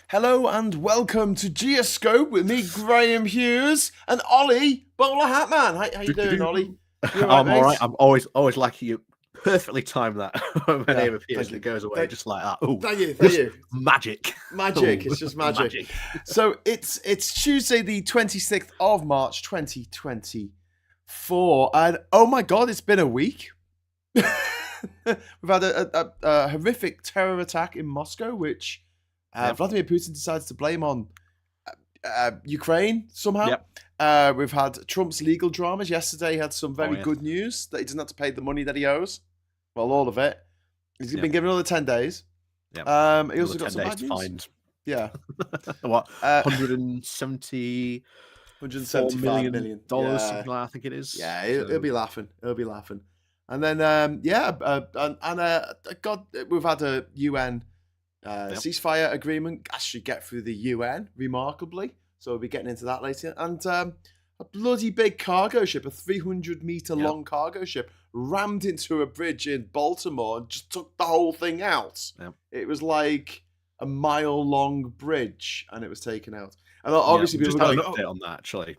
Hello and welcome to GEOSCOPE with me, Graham Hughes, and Ollie Bowler Hatman. How you doing, Ollie? You all right, I'm all right. mate? I'm always like you. Perfectly timed that when my Yeah, name appears thank and you. it goes away just like that. Oh, Thank you. just magic. Magic. Ooh, It's just magic. magic. So it's Tuesday, the 26th of March, 2024, and oh my God, it's been a week. We've had a horrific terror attack in Moscow, which Vladimir Putin decides to blame on Ukraine somehow. Yep. We've had Trump's legal dramas. Yesterday, he had some very yes. good news that he doesn't have to pay the money that he owes. Well, all of it. He's been given another 10 days. Yep. He also got some bad news. Fined. Yeah. What? 175 million dollars, something like that, I think it is. Yeah, he'll be laughing. He'll be laughing. And then, God, we've had a UN ceasefire agreement actually get through the UN remarkably. So we'll be getting into that later. And a bloody big cargo ship, a 300-meter long cargo ship, rammed into a bridge in Baltimore and just took the whole thing out. Yep. It was like a mile-long bridge, and it was taken out. And obviously, people just are had going, an update on that actually.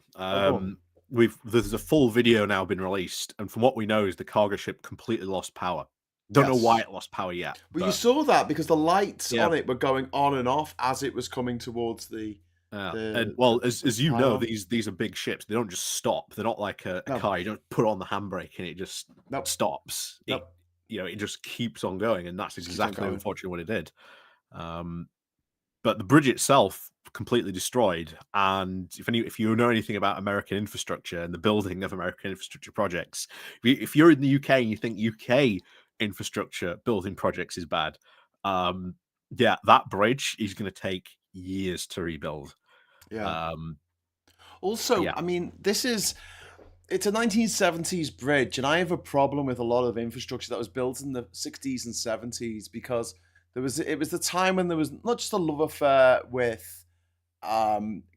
There's a full video now been released, and from what we know, is the cargo ship completely lost power. Don't know why it lost power yet. But you saw that because the lights on it were going on and off as it was coming towards the. As you know, these are big ships. They don't just stop. They're not like a car. You don't put on the handbrake and it just stops. It just keeps on going, and that's exactly unfortunately what it did. But the bridge itself completely destroyed. And if you know anything about American infrastructure and the building of American infrastructure projects, if you're in the UK and you think UK infrastructure building projects is bad, that bridge is going to take years to rebuild. I mean, it's a 1970s bridge, and I have a problem with a lot of infrastructure that was built in the 60s and 70s because it was the time when there was not just a love affair with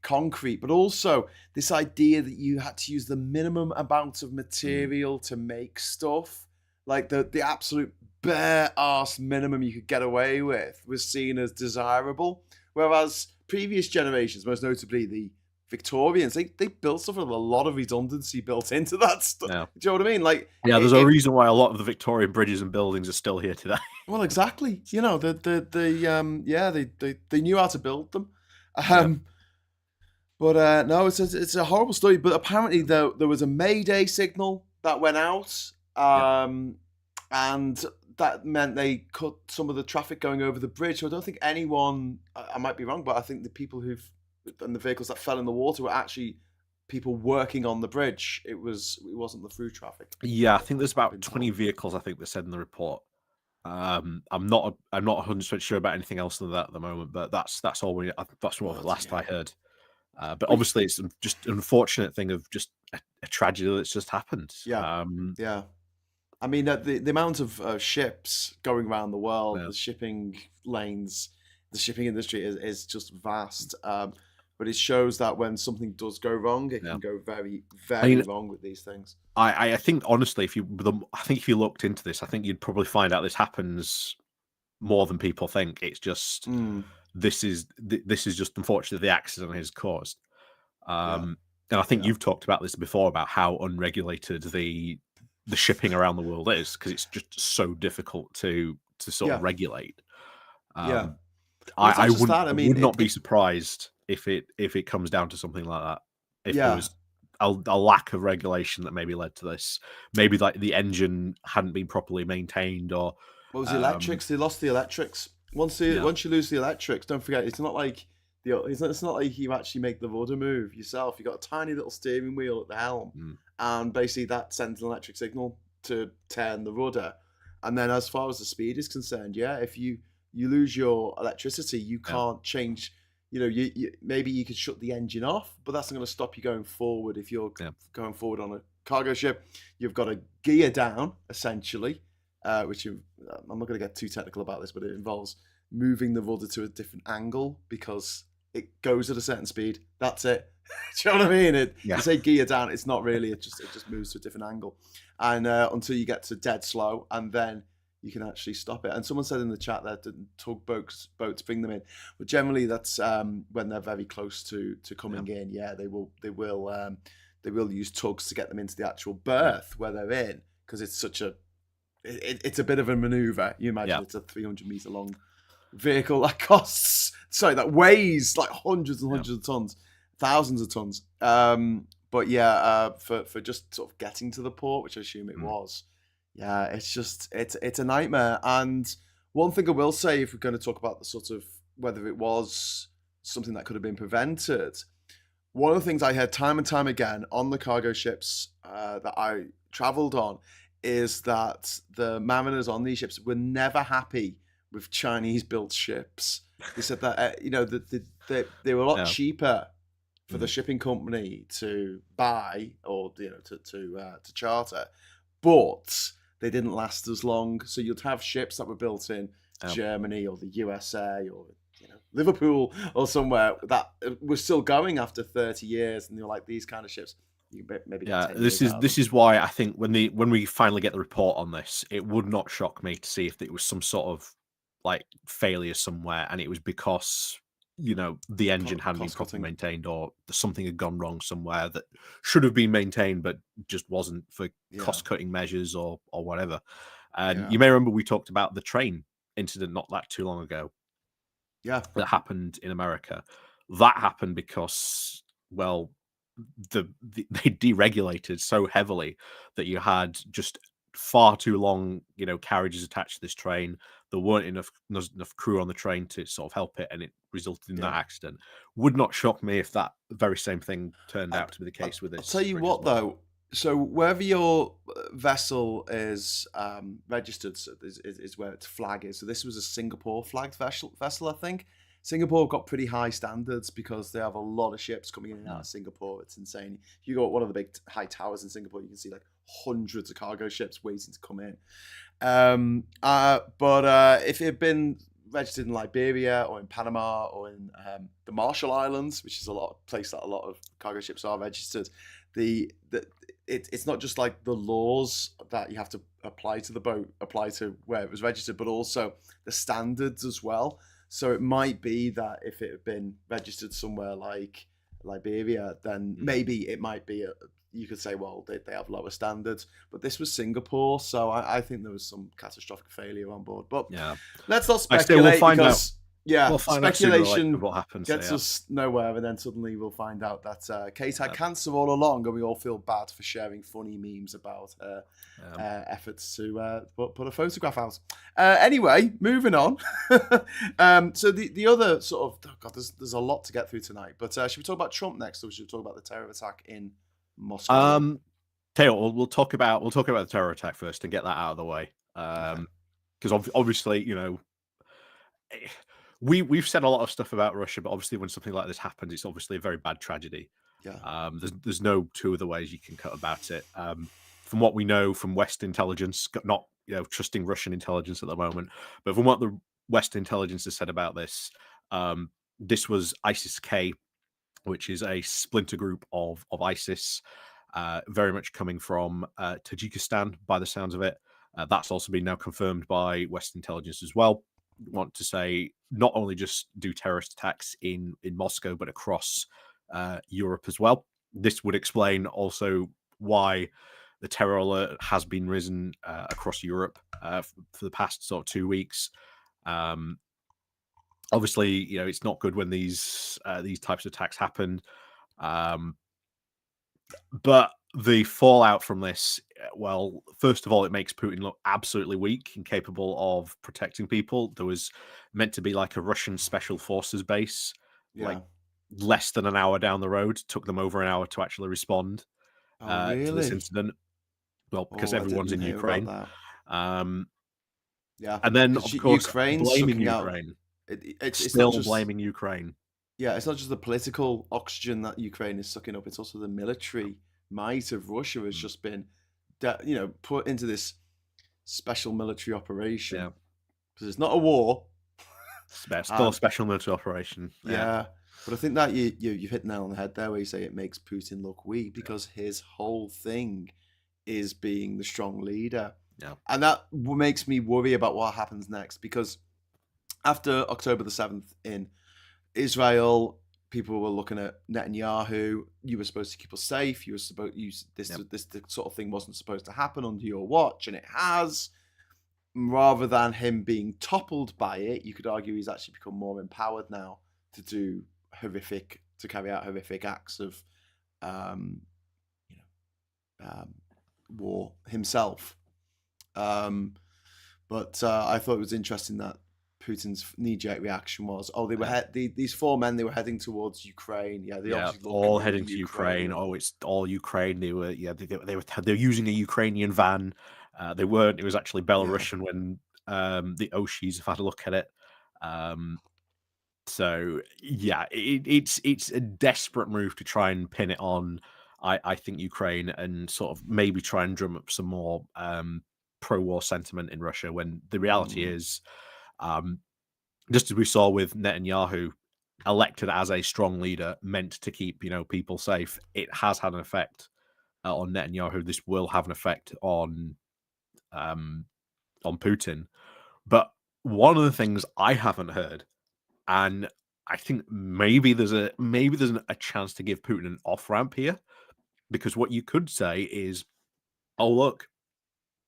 concrete, but also this idea that you had to use the minimum amount of material to make stuff. Like the absolute bare arse minimum you could get away with was seen as desirable, whereas previous generations, most notably the Victorians, they built stuff with a lot of redundancy built into that stuff. Yeah. Do you know what I mean? Like, there's a reason why a lot of the Victorian bridges and buildings are still here today. Well, exactly. You know, they knew how to build them. But no, it's a horrible story. But apparently, there was a Mayday signal that went out, and that meant they cut some of the traffic going over the bridge. So I don't think anyone, I might be wrong, but I think the people and the vehicles that fell in the water were actually people working on the bridge. It wasn't the through traffic. Yeah, I think there's about 20 vehicles, I think they said in the report. I'm not 100% sure about anything else than that at the moment, but that's all that's what last I heard. But obviously, it's just an unfortunate thing of just a tragedy that's just happened. Yeah. I mean, the amount of ships going around the world, the shipping lanes, the shipping industry is just vast. But it shows that when something does go wrong, it can go very, very wrong with these things. I think honestly, if you looked into this, I think you'd probably find out this happens more than people think. It's just this is just unfortunately the accident has caused. And I think you've talked about this before about how unregulated the shipping around the world is because it's just so difficult to sort of regulate. I would not be surprised if it comes down to something like that. If there was a lack of regulation that maybe led to this, maybe like the engine hadn't been properly maintained, or what was the electrics? They lost the electrics. Once you lose the electrics, don't forget it's not like you actually make the rudder move yourself. You got a tiny little steering wheel at the helm, and basically that sends an electric signal to turn the rudder. And then as far as the speed is concerned, if you lose your electricity, you can't change. You know, maybe you could shut the engine off, but that's not going to stop you going forward. If you're going forward on a cargo ship, you've got to gear down essentially, which I'm not going to get too technical about this, but it involves moving the rudder to a different angle because it goes at a certain speed. That's it. Do you know what I mean? Yeah. You say gear down, it's not really. It just moves to a different angle, and until you get to dead slow, and then you can actually stop it. And someone said in the chat that boats bring them in, but generally that's when they're very close to coming in. Yeah, they will use tugs to get them into the actual berth where they're in, because it's such a it's a bit of a maneuver. You imagine it's a 300-meter long vehicle that weighs like hundreds and hundreds of tons, thousands of tons. But yeah, for just sort of getting to the port, which I assume it was, yeah, it's a nightmare. And one thing I will say, if we're going to talk about the sort of whether it was something that could have been prevented, one of the things I heard time and time again on the cargo ships that I traveled on is that the mariners on these ships were never happy with Chinese-built ships. They said that they were a lot cheaper for the shipping company to buy or to charter, but they didn't last as long. So you'd have ships that were built in Germany or the USA or Liverpool or somewhere that were still going after 30 years, and you're like, these kind of ships. Maybe this is why I think when we finally get the report on this, it would not shock me to see if it was some sort of like failure somewhere, and it was because the engine hadn't been properly maintained, or something had gone wrong somewhere that should have been maintained but just wasn't, for cost-cutting measures or whatever. And you may remember we talked about the train incident not that too long ago. Yeah, that happened in America. That happened because, well, they deregulated so heavily that you had just far too long, carriages attached to this train. There weren't enough crew on the train to sort of help it, and it resulted in that accident. Would not shock me if that very same thing turned out to be the case with this. I'll tell you what, though. So wherever your vessel is registered, is where its flag is. So this was a Singapore flagged vessel, I think. Singapore got pretty high standards because they have a lot of ships coming in and out of Singapore. It's insane. If you go up one of the big high towers in Singapore, you can see like hundreds of cargo ships waiting to come in. But if it had been registered in Liberia or in Panama or in the Marshall Islands, which is a place that a lot of cargo ships are registered, it's not just like the laws that you have to apply to the boat apply to where it was registered, but also the standards as well. So it might be that if it had been registered somewhere like Liberia, then maybe it might be you could say, well, they have lower standards, but this was Singapore, so I think there was some catastrophic failure on board. But let's not speculate, because speculation what happens gets us nowhere, and then suddenly we'll find out that Kate had cancer all along, and we all feel bad for sharing funny memes about her efforts to put a photograph out. Anyway, moving on. So the other sort of there's a lot to get through tonight, but should we talk about Trump next, or should we talk about the terror attack in Moscow? Taylor, we'll talk about the terror attack first and get that out of the way. Because obviously, we've said a lot of stuff about Russia, but obviously when something like this happens, it's obviously a very bad tragedy. There's no two other ways you can cut about it. From what we know from West intelligence, not trusting Russian intelligence at the moment, but from what the West intelligence has said about this, this was ISIS-K, which is a splinter group of ISIS, very much coming from Tajikistan by the sounds of it. That's also been now confirmed by West intelligence as well. Want to say not only just do terrorist attacks in Moscow, but across Europe as well. This would explain also why the terror alert has been risen across Europe for the past sort of 2 weeks. Obviously, it's not good when these types of attacks happen. But the fallout from this, well, first of all, it makes Putin look absolutely weak, incapable of protecting people. There was meant to be like a Russian special forces base, like less than an hour down the road. Took them over an hour to actually respond to this incident. Well, because everyone's in Ukraine. And then, of course, blaming Ukraine. It's not just blaming Ukraine. Yeah, it's not just the political oxygen that Ukraine is sucking up, it's also the military might of Russia has just been put into this special military operation. Because it's not a war. Still a special military operation. Yeah. But I think that you hit the nail on the head there where you say it makes Putin look weak because his whole thing is being the strong leader. Yeah. And that makes me worry about what happens next because after October the 7th in Israel, people were looking at Netanyahu. You were supposed to keep us safe. You were supposed Yep. this sort of thing wasn't supposed to happen under your watch, and it has. Rather than him being toppled by it, you could argue he's actually become more empowered now to carry out horrific acts of, um, you know, war himself. But I thought it was interesting that Putin's knee-jerk reaction was, "Oh, they were these four men. They were heading towards Ukraine. Yeah, they obviously look all commanding heading to Ukraine. Oh, it's all Ukraine. They were they're using a Ukrainian van. They weren't. It was actually Yeah, Belarusian when the Oshis have had a look at it. Um, so yeah, it's a desperate move to try and pin it on. I think Ukraine and sort of maybe try and drum up some more pro-war sentiment in Russia when the reality is, um, just as we saw with Netanyahu, elected as a strong leader, meant to keep people safe. It has had an effect on Netanyahu. This will have an effect um, on Putin. But one of the things I haven't heard, and I think maybe there's a chance to give Putin an off ramp here, because what you could say is, oh look,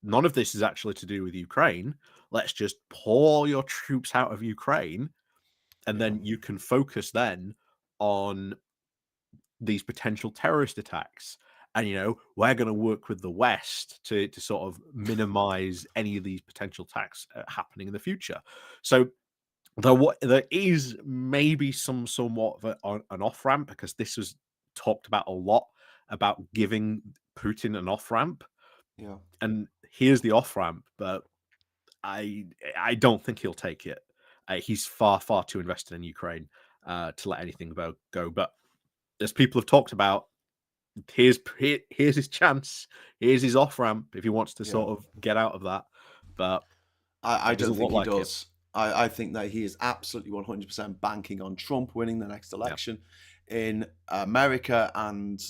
none of this is actually to do with Ukraine. Let's just pour your troops out of Ukraine, and yeah, then you can focus then on these potential terrorist attacks. And we're going to work with the West to sort of minimize any of these potential attacks happening in the future. So there is maybe somewhat of an off ramp, because this was talked about a lot, about giving Putin an off ramp. yeah, And here's the off ramp, but I don't think he'll take it. He's far too invested in Ukraine to let anything go. But as people have talked about, here's his chance. Here's his off ramp if he wants to yeah. sort of get out of that. But I it don't doesn't think look he like it. does. I think that he is absolutely 100% banking on Trump winning the next Yeah, election in America and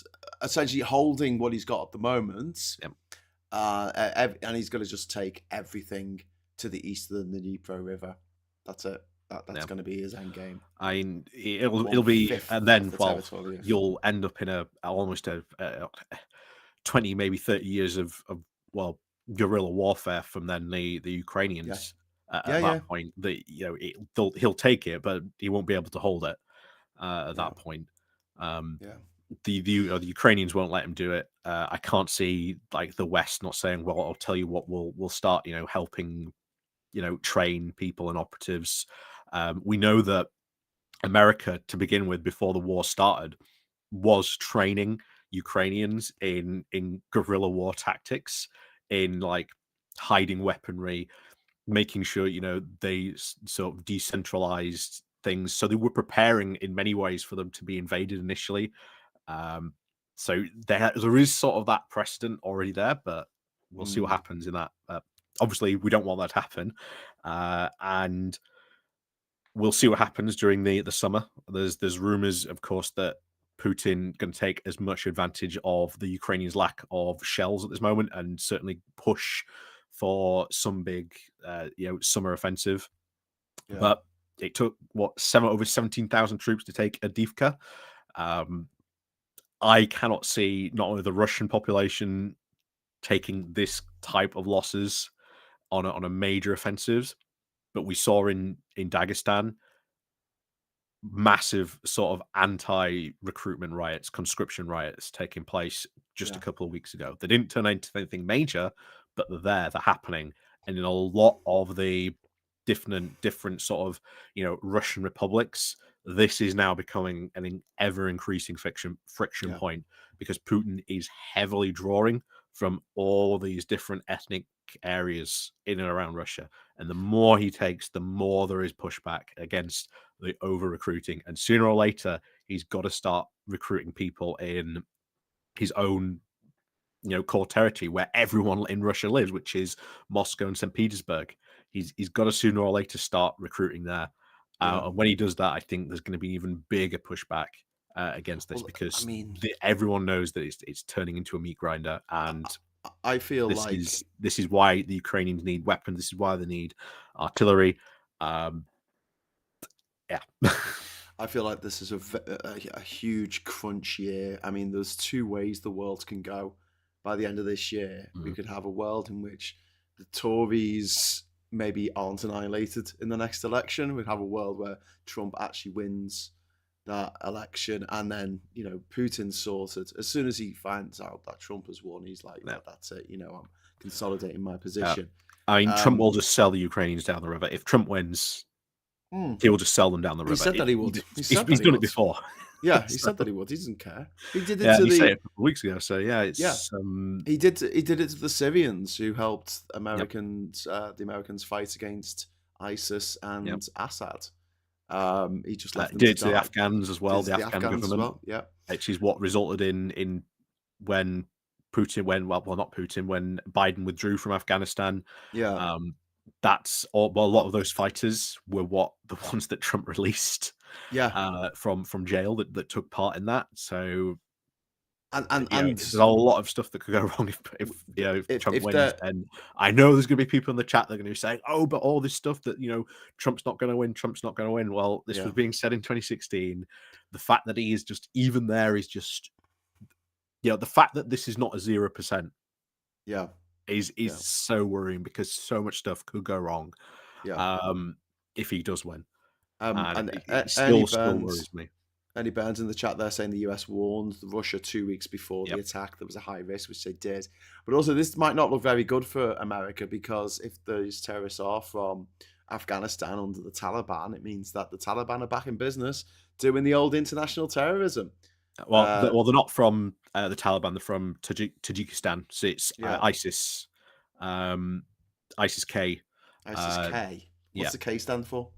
essentially holding what he's got at the moment. yeah, And he's going to just take everything to the east of the Dnipro River. That's it. That's yeah. going to be his end game. I mean, it'll One be, fifth and of then the well, territory. you'll end up in almost a 20, maybe 30 years of well, guerrilla warfare from then the Yeah, Ukrainians yeah, at that yeah, point. He'll take it, but he won't be able to hold it at yeah, that point. Um, yeah, the Ukrainians won't let him do it. I can't see like the West not saying, "Well, I'll tell you what, we'll start, helping, train people and operatives." We know that America, to begin with, before the war started, was training Ukrainians in guerrilla war tactics, in like hiding weaponry, making sure they sort of decentralized things. So they were preparing in many ways for them to be invaded initially. Um, so there is sort of that precedent already there, but we'll see what mm, happens in that. Obviously, we don't want that to happen, and we'll see what happens during the summer. There's rumors, of course, that Putin going to take as much advantage of the Ukrainians' lack of shells at this moment, and certainly push for some big, summer offensive. yeah, But it took over 17,000 troops to take Adivka. Um, I cannot see not only the Russian population taking this type of losses on a major offensives, but we saw in Dagestan massive sort of anti-recruitment riots, conscription riots taking place just a yeah, couple of weeks ago. They didn't turn into anything major, but they're happening. And in a lot of the different sort of Russian republics, this is now becoming an ever increasing friction yeah, point, because Putin is heavily drawing from all these different ethnic areas in and around Russia. And the more he takes, the more there is pushback against the over recruiting. And sooner or later, he's got to start recruiting people in his own core territory, where everyone in Russia lives, which is Moscow and St. Petersburg. He's got to sooner or later start recruiting there. Yeah. And when he does that, I think there's going to be even bigger pushback against this Well, I because mean, everyone knows that it's turning into a meat grinder, I, and I feel this like is this is why the Ukrainians need weapons. This is why they need artillery. Um, yeah, I feel like this is a huge crunch year. I mean, there's two ways the world can go. By the end of this year, we Mhm. could have a world in which the Tories maybe aren't annihilated in the next election. We'd have a world where Trump actually wins that election, and then Putin's sorted. As soon as he finds out that Trump has won, he's like, yeah. "Right, that's it. I'm consolidating my Uh, position." I mean, Trump Um, will just sell the Ukrainians down the river. If Trump wins, hmm. he will just sell them down the He river. said that he would. He said He's that he done it would. before. Yeah, he So, said that he would. He doesn't care. He did it yeah, to he said it the a couple of weeks ago. So yeah, yeah. it's He did it to the Syrians who helped yep, the Americans fight against ISIS yep. and Assad. He just left them Did to it to the die. Afghans as Did well, it to the the Afghan Afghans as government, well. Yeah, which is what resulted in when not Putin, when Biden withdrew from Afghanistan. yeah, Um, that's all. Well, a lot of those fighters were the ones that Trump released yeah. from jail that took part in that. So And and there's and a lot of stuff that could go wrong if Trump if wins. they're And I know there's going to be people in the chat that are going to be saying, "Oh, but all this stuff that Trump's not going to win. Trump's not going to win." Well, this was yeah, being said in 2016. The fact that he is just even there is just the fact that this is not a 0% yeah, is yeah, so worrying because so much stuff could go wrong yeah. um, if he does win, and And it Ernie still Burns worries me. Andy Burns in the chat there saying the US warned Russia 2 weeks before the Yep. attack there was a high risk, which they did. But also, this might not look very good for America because if these terrorists are from Afghanistan under the Taliban, it means that the Taliban are back in business doing the old international terrorism. Well, Uh, they're not from the Taliban. They're from Tajikistan. So it's yeah, ISIS, um, ISIS K. ISIS Uh, K. What's yeah. the K stand for?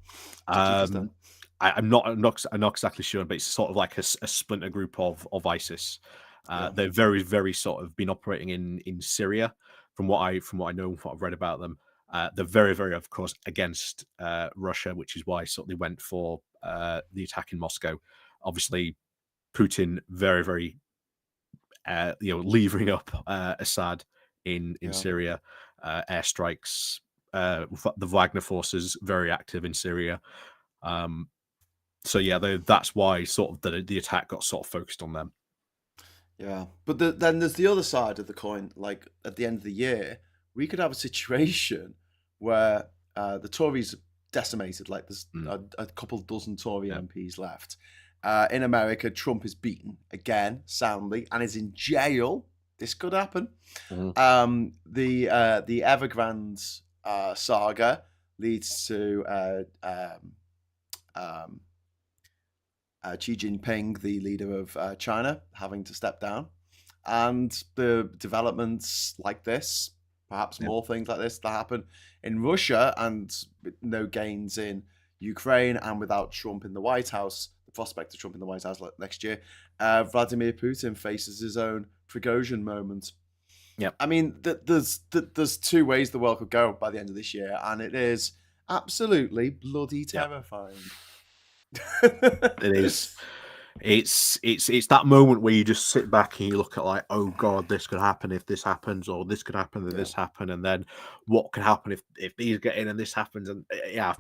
Tajikistan. Um, I'm not exactly sure, but it's sort of like a splinter group of ISIS. Yeah, They're very, very sort of been operating in Syria, from what I know, and what I've read about them. They're very, very, of course, against Russia, which is why sort of they went for the attack in Moscow. Obviously, Putin very, very levering up Assad in yeah, Syria, airstrikes. The Wagner forces very active in Syria. Um, so yeah, that's why sort of the attack got sort of focused on them. yeah. But then there's the other side of the coin. Like at the end of the year, we could have a situation where the Tories are decimated. Like there's Mm. a couple dozen Tory Yeah. MPs left. In America, Trump is beaten again soundly and is in jail. This could happen. Mhm. The Evergrande saga leads to um, Xi Jinping, the leader of China, having to step down. And the developments like this, perhaps Yeah. more things like this that happen in Russia, and with no gains in Ukraine, and without Trump in the White House, the prospect of Trump in the White House next year, Vladimir Putin faces his own Prigozhin moment. Yep. I mean, there's two ways the world could go by the end of this year, and it is absolutely bloody Yep. terrifying. It is. It's that moment where you just sit back and you look at like, oh god, this could happen if this happens, or this could happen if Yeah. this happen, and then what could happen if these get in and this happens, and yeah,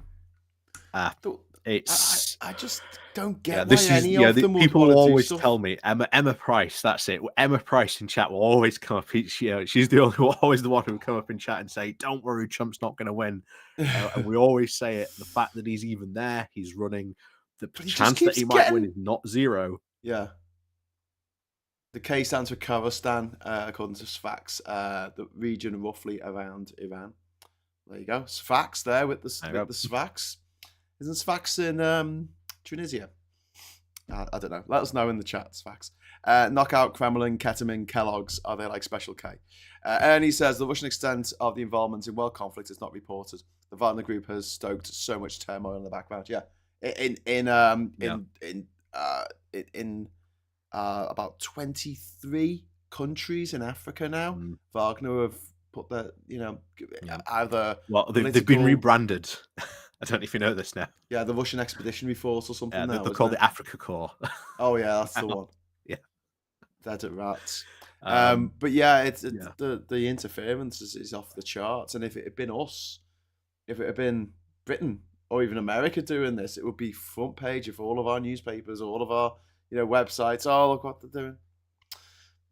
uh, Th- it's I just don't yeah. get why This is any of them would people want will to do always tell stuff. me Emma Price. That's it. Emma Price in chat will always come up. She's the only always the one who will come up in chat and say, "Don't worry, Trump's not going to win." And we always say it. The fact that he's even there, he's running. The But he just chance that keeps he might win getting. is not zero. Yeah. The K stands for Kazakhstan, according to Sfax, the region roughly around Iran. There you go. Sfax there with There you with go. the Sfax. Isn't Sfax in Tunisia? I don't know. Let us know in the chat, Sfax. Knockout, Kremlin, Ketamine, Kellogg's. Are they like Special K? Ernie says the Russian extent of the involvement in world conflict is not reported. The Wagner Group has stoked so much turmoil in the background. Yeah, Yeah. in about 23 countries in Africa now. Mm, Wagner have put their yeah. either Well, they've been political. rebranded. I don't know if you know this now. Yeah, the Russian Expeditionary Force or something now, They're isn't called it? the Africa Corps. Oh yeah, that's the one. Yeah. Dead at rats. Um, But yeah, it's yeah. the interference is off the charts. And if it had been us, if it had been Britain or even America doing this, it would be front page of all of our newspapers, all of our websites. Oh, look what they're doing,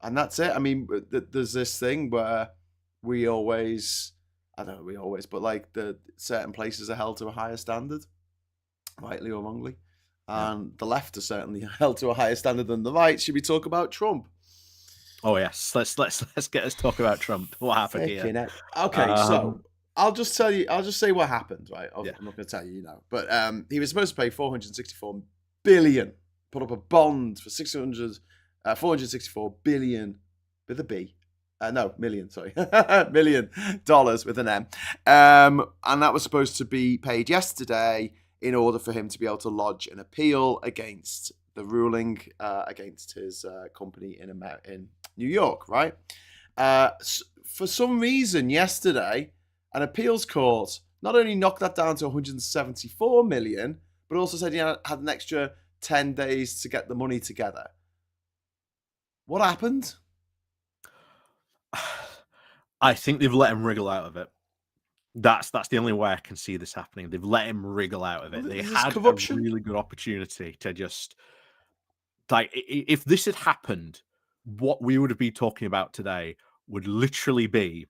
and that's it. I mean, there's this thing where we always, I don't know, we always, but like the certain places are held to a higher standard, rightly or wrongly, Yeah. and the left are certainly held to a higher standard than the right. Should we talk about Trump? Oh yes, let's talk about Trump. What happened here? Freaking heck. Okay, so Um, I'll just tell you. I'll just say what happened. Right, I'm yeah, not going to tell you, but he was supposed to pay 464 billion, put up a bond for 464 billion with a B. No, million. Sorry, $1 million with an M. And that was supposed to be paid yesterday in order for him to be able to lodge an appeal against the ruling against his company in New York, right? For some reason, yesterday, an appeals court not only knocked that down to 174 million, but also said he had an extra 10 days to get the money together. What happened? I think they've let him wriggle out of it. That's the only way I can see this happening. They've let him wriggle out of it. They Is this had a corruption? really good opportunity to just like if this had happened, what we would have been talking about today would literally be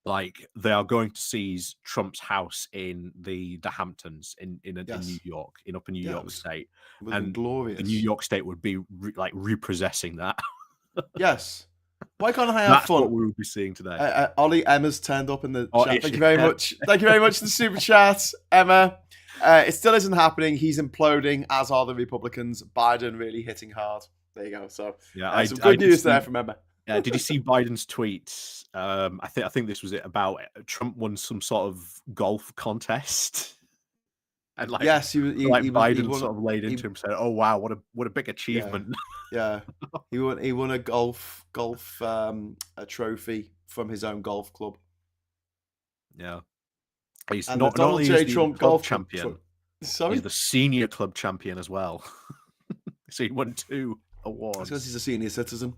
like they are going to seize Trump's house in the Hamptons in New Yes. York, in Upper New Yeah, York State, it would have been and glorious. the New York State would be like repossessing that. Yes. Why can't I have That's fun? what we would be seeing today. Ollie, Emma's turned up in the Oh, chat. is Thank she? you very much. Thank you very much for the super chat, Emma. It still isn't happening. He's imploding, as are the Republicans. Biden really hitting hard. There you go. So Yeah, some good news there from Emma. Did you see Biden's tweets? I think this was it about Trump won some sort of golf contest, and like Yes, he Biden won. sort of laid into him, said, "Oh wow, what a big Yeah, achievement!" yeah. He won a golf a trophy from his own golf club. Yeah, he's And not the Donald only J. is he the Trump club golf club. champion, Sorry, he's the senior club champion as well. So he won 2 because awards. he's a senior citizen,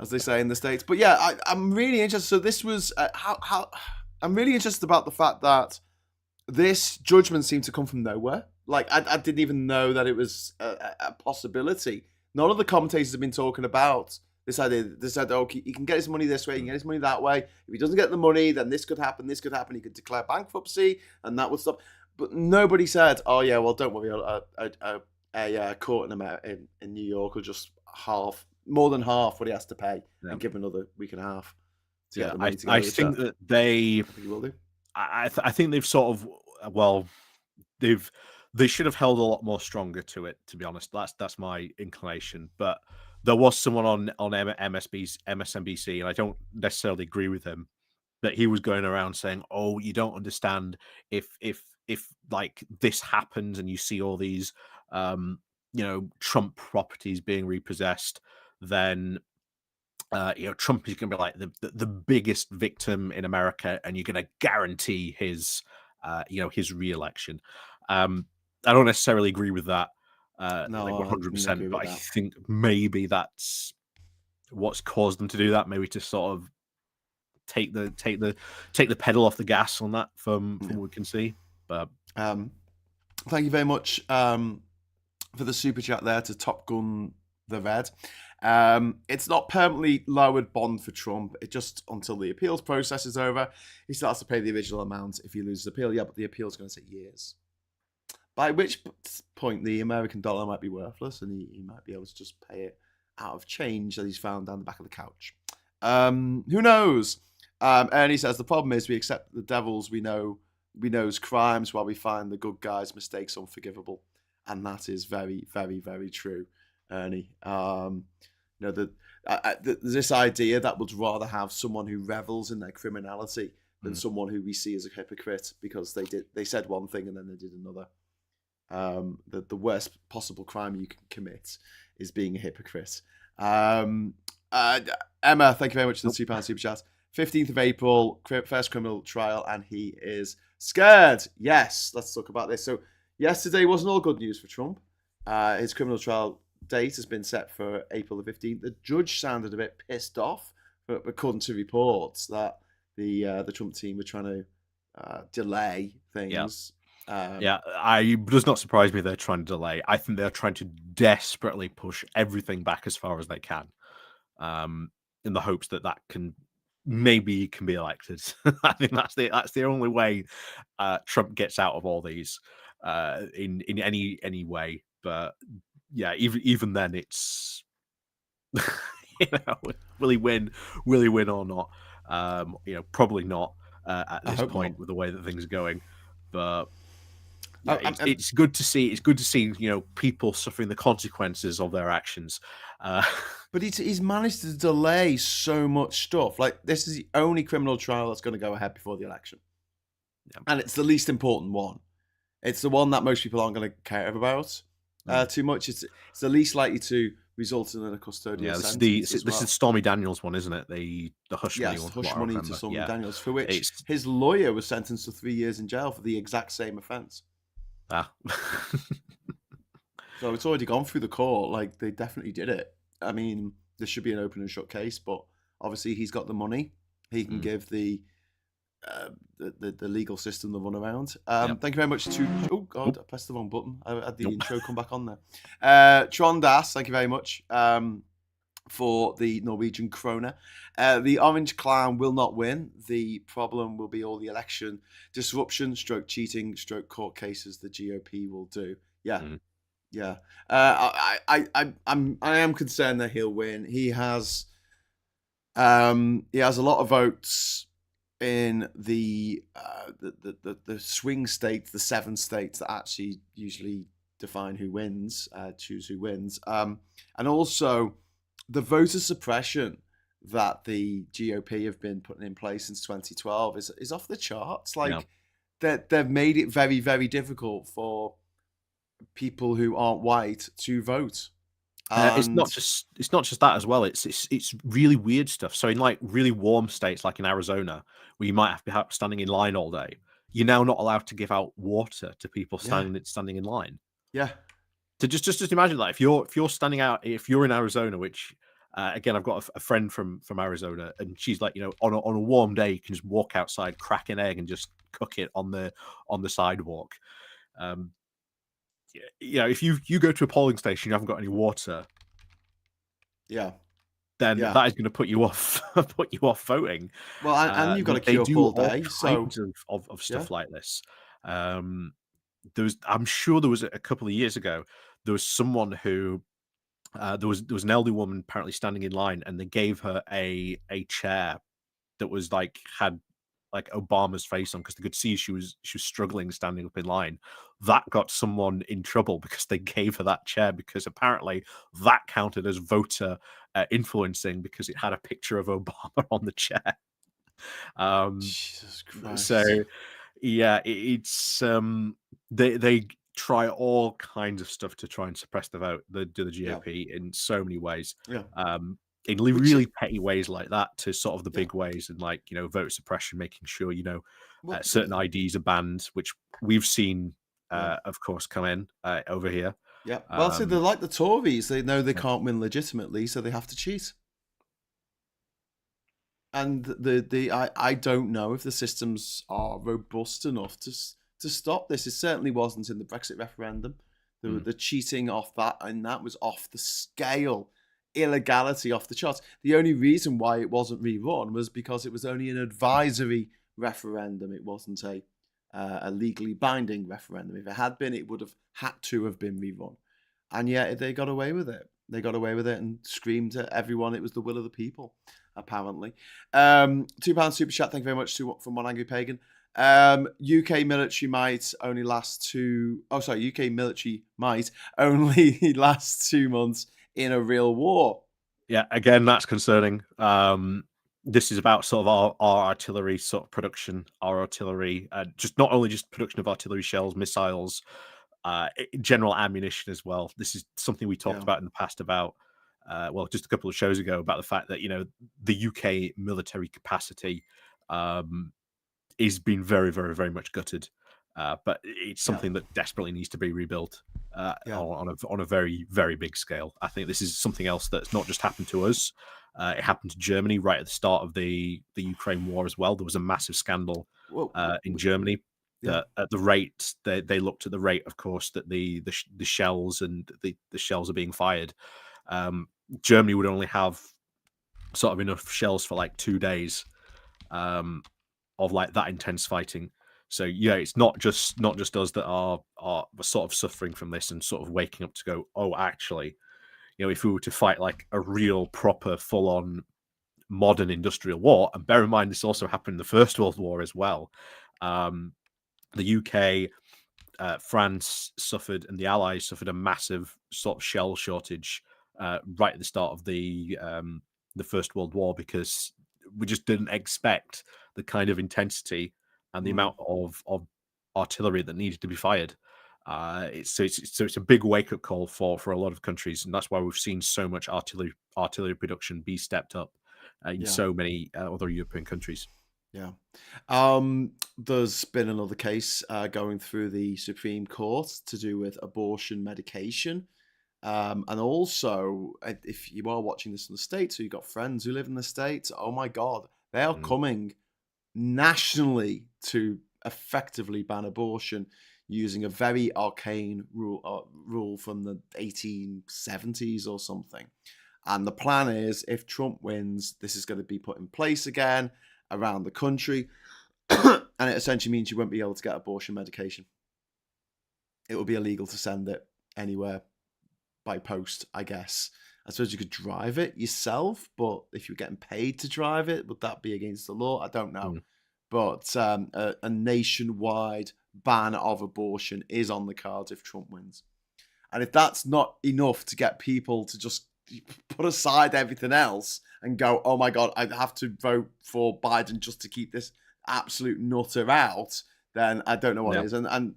as they say in the States. But yeah, I'm really interested. So this was how I'm really interested about the fact that this judgment seemed to come from nowhere. Like I didn't even know that it was a possibility. None of the commentators have been talking about this idea. They said, "Oh, he can get his money this way, he can get his money that way. If he doesn't get the money, then this could happen. This could happen. He could declare bankruptcy, and that would stop." But nobody said, "Oh yeah, well, don't worry. A court in New York will just more than half what he has to pay, and give him another week and a half to get the money together." I think that they. I think he will do. I think they've sort of they should have held a lot more stronger to it. To be honest, that's my inclination. But there was someone on MSNBC, and I don't necessarily agree with him, that he was going around saying, "Oh, you don't understand if like this happens and you see all these Trump properties being repossessed, then." Trump is going to be like the biggest victim in America, and you're going to guarantee his re-election. I don't necessarily agree with that, No, like I didn't 100%. agree But with I that. think maybe that's what's caused them to do that. Maybe to sort of take the pedal off the gas on that from what we can see. But thank you very much for the super chat there to Top Gun the Red. It's not permanently lowered bond for Trump. It just until the appeals process is over, he still has to pay the original amount if he loses the appeal. Yeah, but the appeal is going to take years. By which point the American dollar might be worthless, and he might be able to just pay it out of change that he's found down the back of the couch. Who knows? Ernie says the problem is we accept the devils we know's crimes while we find the good guys' mistakes unforgivable, and that is very, very, very true, Ernie. This idea that would rather have someone who revels in their criminality than someone who we see as a hypocrite because they said one thing and then they did another. The worst possible crime you can commit is being a hypocrite. Emma, thank you very much for the £2 super chat. 15th of April, first criminal trial, and he is scared. Yes, let's talk about this. So, yesterday wasn't all good news for Trump. His criminal trial date has been set for April the 15th. The judge sounded a bit pissed off, according to reports, that the Trump team were trying to delay Yeah. things. It does not surprise me they're trying to delay. I think they're trying to desperately push everything back as far as they can, in the hopes that can be elected. I think that's the only way Trump gets out of all these, in any way. But yeah, even then, it's will he win? Will he win or not? Probably not at this point not. with the way that things are going. But yeah, And it's good to see. It's good to see people suffering the consequences of their actions. But he's managed to delay so much stuff. Like, this is the only criminal trial that's going to go ahead before the election, and it's the least important one. It's the one that most people aren't going to care about too much. It's the least likely to result in a custodial sentence. This is Stormy Daniels one, isn't it? The hush money one. Hush money to Stormy Daniels, for which his lawyer was sentenced to 3 years in jail for the exact same offence. So it's already gone through the court. Like, they definitely did it. I mean, there should be an open and shut case, but obviously he's got the money. He can give the legal system the runaround. Thank you very much to... Oh, God, I pressed the wrong button. I had the intro come back on there. Tron Das, thank you very much for the Norwegian krona. The Orange Clown will not win. The problem will be all the election disruption, stroke cheating, stroke court cases the GOP will do. Yeah. Yeah. I am concerned that he'll win. He has a lot of votes in the swing states, the 7 states that actually usually define who wins, choose who wins, and also the voter suppression that the GOP have been putting in place since 2012 is off the charts. Like, they've made it very, very difficult for people who aren't white to vote. It's not just that as well. It's really weird stuff. So in like really warm states, like in Arizona, where you might have to be standing in line all day, you're now not allowed to give out water to people standing in line. Yeah. So just imagine that if you're standing out, if you're in Arizona, which again, I've got a friend from Arizona, and she's like, on a warm day, you can just walk outside, crack an egg, and just cook it on the sidewalk. If you go to a polling station, you haven't got any water. Then that is going to put you off voting. Well, and you've got to queue up all day. So of stuff like this. I'm sure there was a couple of years ago, there was someone who there was an elderly woman apparently standing in line, and they gave her a chair that was had Obama's face on, because they could see she was struggling standing up in line. That got someone in trouble because they gave her that chair, because apparently that counted as voter influencing, because it had a picture of Obama on the chair. Jesus Christ. So yeah, it's they try all kinds of stuff to try and suppress the vote, the GOP, in so many ways. In really petty ways like that, to sort of the big ways, and vote suppression, making sure certain IDs are banned, which we've seen of course come in over here. Well, so they're like the Tories. They know they can't win legitimately, so they have to cheat. And I don't know if the systems are robust enough to stop this. It certainly wasn't in the Brexit referendum. The cheating off that, and that was off the scale. Illegality off the charts. The only reason why it wasn't rerun was because it was only an advisory referendum. It wasn't a legally binding referendum. If it had been, it would have had to have been rerun. And yet they got away with it. They got away with it and screamed at everyone it was the will of the people, apparently. £2 super chat, thank you very much from One Angry Pagan. UK military might only last UK military might only last 2 months in a real war. Yeah, again, that's concerning. This is about sort of our artillery sort of production, our artillery, just not only just production of artillery shells, missiles, general ammunition as well. This is something we talked about in the past, about well, just a couple of shows ago, about the fact that the UK military capacity is being very, very, very much gutted, but it's Yeah. something that desperately needs to be rebuilt Yeah. on a very, very big scale. I think this is something else that's not just happened to us. It happened to Germany right at the start of the Ukraine war as well. There was a massive scandal Well, in Germany yeah. that at the rate they looked at the rate, of course, that the shells and the shells are being fired. Germany would only have sort of enough shells for like 2 days of like that intense fighting. So yeah, it's not just us that are sort of suffering from this and sort of waking up to go, oh, actually, if we were to fight like a real proper full on modern industrial war, and bear in mind this also happened in the First World War as well. The UK, France suffered, and the Allies suffered a massive sort of shell shortage right at the start of the First World War, because we just didn't expect the kind of intensity and the amount of artillery that needed to be fired. So it's a big wake up call for a lot of countries, and that's why we've seen so much artillery production be stepped up in so many other European countries. Yeah. There's been another case going through the Supreme Court to do with abortion medication. And also, if you are watching this in the States or you've got friends who live in the States, oh my God, they are coming nationally to effectively ban abortion using a very arcane rule from the 1870s or something. And the plan is, if Trump wins, this is going to be put in place again around the country. And it essentially means you won't be able to get abortion medication. It will be illegal to send it anywhere by post, I guess. I suppose you could drive it yourself, but if you're getting paid to drive it, would that be against the law? I don't know. But a nationwide ban of abortion is on the cards if Trump wins. And if that's not enough to get people to just put aside everything else and go, oh my God, I have to vote for Biden just to keep this absolute nutter out, then I don't know what it is. And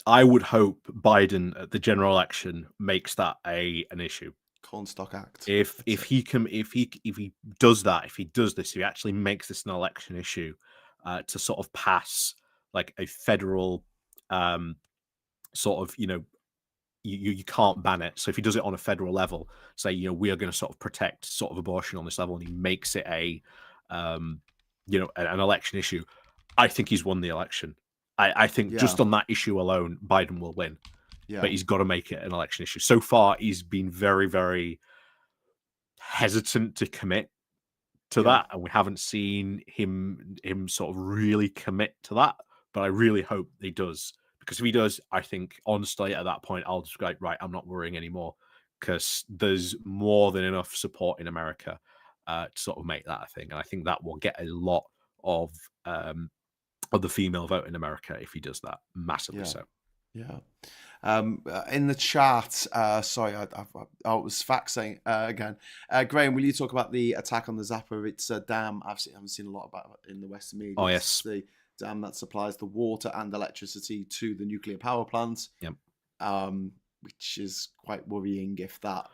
I would hope Biden at the general election makes that an issue. Cornstalk Act. If he does that, if he actually makes this an election issue, to sort of pass like a federal sort of, you can't ban it. So if he does it on a federal level, say, we are going to sort of protect sort of abortion on this level, and he makes it an election issue, I think he's won the election. I think just on that issue alone, Biden will win. But he's got to make it an election issue. So far, he's been very, very hesitant to commit to that, and we haven't seen him sort of really commit to that. But I really hope he does, because if he does, I think honestly at that point I'll just go, right, I'm not worrying anymore, because there's more than enough support in America to sort of make that a thing, and I think that will get a lot of the female vote in America if he does that, massively so. Yeah. In the chat, sorry, it was Fact saying again. Graham, will you talk about the attack on the Zaporizhzhia dam? I haven't seen a lot about it in the Western media. Oh, yes. It's the dam that supplies the water and electricity to the nuclear power plant. Yep. Which is quite worrying if that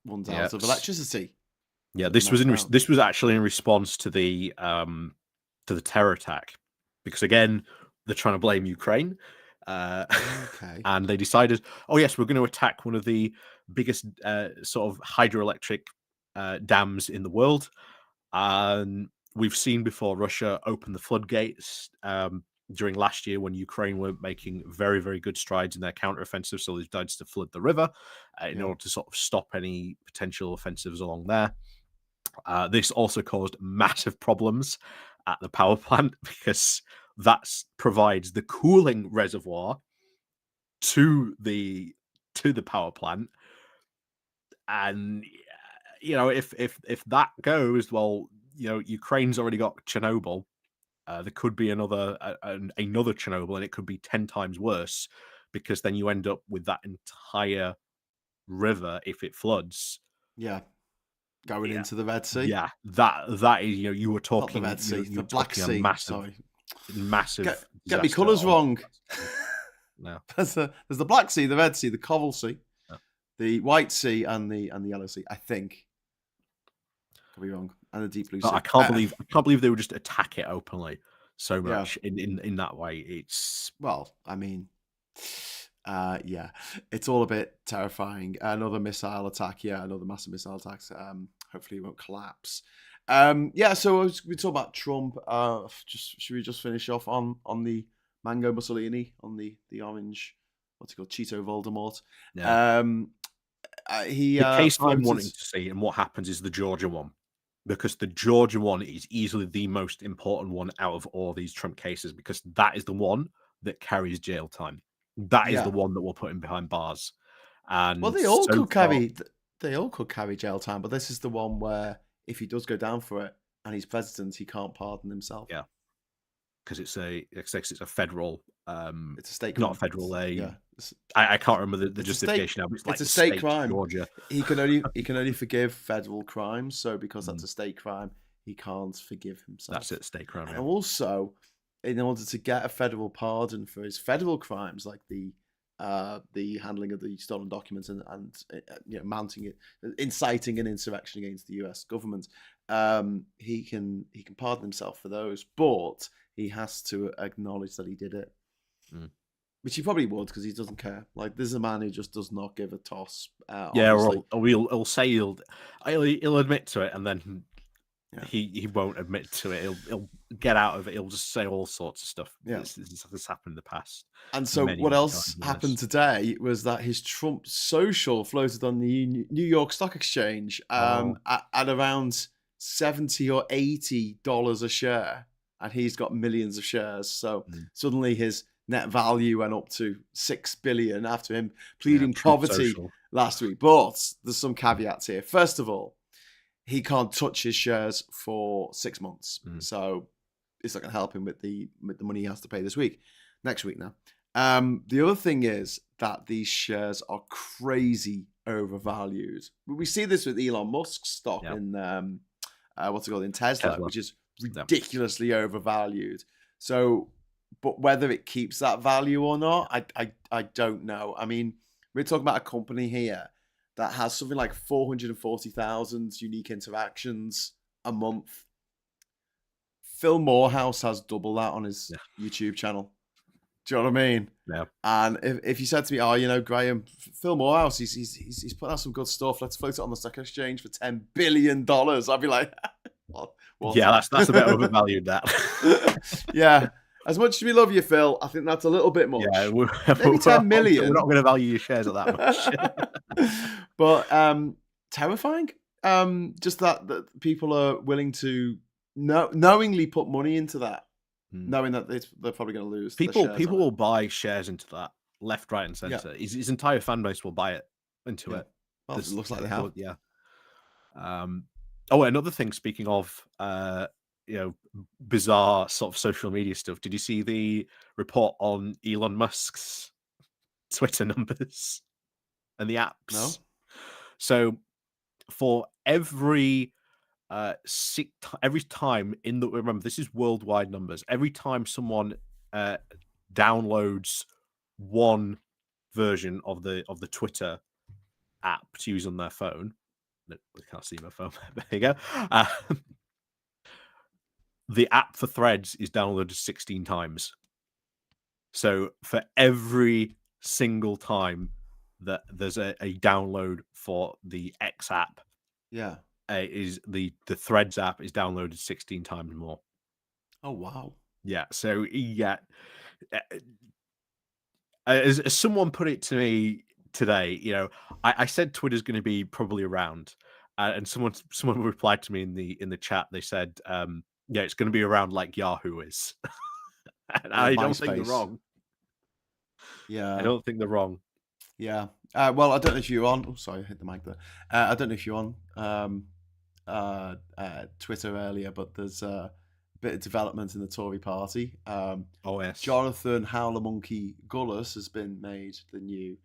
runs out of electricity. Yeah, this was actually in response to the terror attack, because again they're trying to blame Ukraine. And they decided, oh yes, we're going to attack one of the biggest sort of hydroelectric dams in the world. And we've seen before Russia open the floodgates during last year when Ukraine were making very, very good strides in their counteroffensive. So they decided to flood the river in order to sort of stop any potential offensives along there. This also caused massive problems at the power plant, because that provides the cooling reservoir to the power plant. And if that goes well, Ukraine's already got Chernobyl. There could be another Chernobyl, and it could be 10 times worse, because then you end up with that entire river, if it floods, going into the Red Sea. Yeah, that is, you were talking not the Red Sea, the Black Sea. Massive. Get me colours wrong. No, there's the Black Sea, the Red Sea, the Coral Sea. The White Sea and the Yellow Sea, I think. Could be wrong. And the Deep Blue But Sea. I can't believe they would just attack it openly so Yeah. much in that way. It's Well, I mean, yeah, it's all a bit terrifying. Another missile attack, yeah, another massive missile attack. Hopefully, it won't collapse. Yeah, so we talk about Trump. Should we just finish off on the Mango Mussolini, on the orange, what's it called, Cheeto Voldemort? yeah. He The case I'm floated. wanting to see and what happens is the Georgia one, because the Georgia one is easily the most important one out of all these Trump cases, because that is the one that carries jail time. That is the Yeah. one that will put him behind bars. Well, And they all so could far, carry jail time, but this is the one where if he does go down for it and he's president, he can't pardon himself. yeah, because it's a federal, It's a state not crime. a federal. Yeah, I can't remember the it's a state. justification now, but it's It's like a the state state crime. Georgia. He can only forgive federal crimes. So because that's a state crime, he can't forgive himself. That's it, state crime. And Yeah. also, in order to get a federal pardon for his federal crimes, like the handling of the stolen documents and mounting it, inciting an insurrection against the U.S. government, he can pardon himself for those, but he has to acknowledge that he did it, which he probably would because he doesn't care. Like, this is a man who just does not give a toss. Yeah, Obviously. or he'll say he'll admit to it, and then he won't admit to it. He'll get out of it. He'll just say all sorts of stuff. Yeah. This happened in the past. And so what else happened today was that his Trump social floated on the New York Stock Exchange at around $70 or $80 a share, and he's got millions of shares. So suddenly his net value went up to $6 billion after him pleading poverty last week. But there's some caveats here. First of all, he can't touch his shares for 6 months, so it's not going to help him with the money he has to pay next week now. The other thing is that these shares are crazy overvalued. We see this with Elon Musk's stock in what's it called, in Tesla, which is ridiculously overvalued. So, but whether it keeps that value or not, I don't know. I mean, we're talking about a company here that has something like 440,000 unique interactions a month. Phil Morehouse has double that on his YouTube channel. Do you know what I mean? Yeah. And if you said to me, Graham, Phil Morehouse, he's put out some good stuff. Let's float it on the stock exchange for $10 billion. I'd be like, what? Yeah, that's a bit overvalued, that. Yeah. As much as we love you, Phil, I think that's a little bit much. Yeah, maybe 10 million. We're not going to value your shares at that much. But terrifying. Just that people are willing to knowingly put money into that, knowing that they're probably going to lose. People will buy shares into that left, right, and center. Yeah. His entire fan base will buy it into it. Well, it looks like they have. Yeah. Another thing. Speaking of, bizarre sort of social media stuff. Did you see the report on Elon Musk's Twitter numbers and the apps? No. So for every time remember, this is worldwide numbers. Every time someone downloads one version of the Twitter app to use on their phone, I can't see my phone. There you go. The app for Threads is downloaded 16 times. So for every single time that there's a download for the X app, is the Threads app is downloaded 16 times more. Oh wow! Yeah. So as someone put it to me today, I said Twitter's going to be probably around, and someone replied to me in the chat. They said, it's going to be around like Yahoo is. And I don't think they're wrong. Yeah, I don't think they're wrong. Yeah. Well, I don't know if you're on. Oh, sorry, I hit the mic there. I don't know if you're on Twitter earlier, but there's a bit of development in the Tory party. Yes. Jonathan Howler-Monkey Gullis has been made the new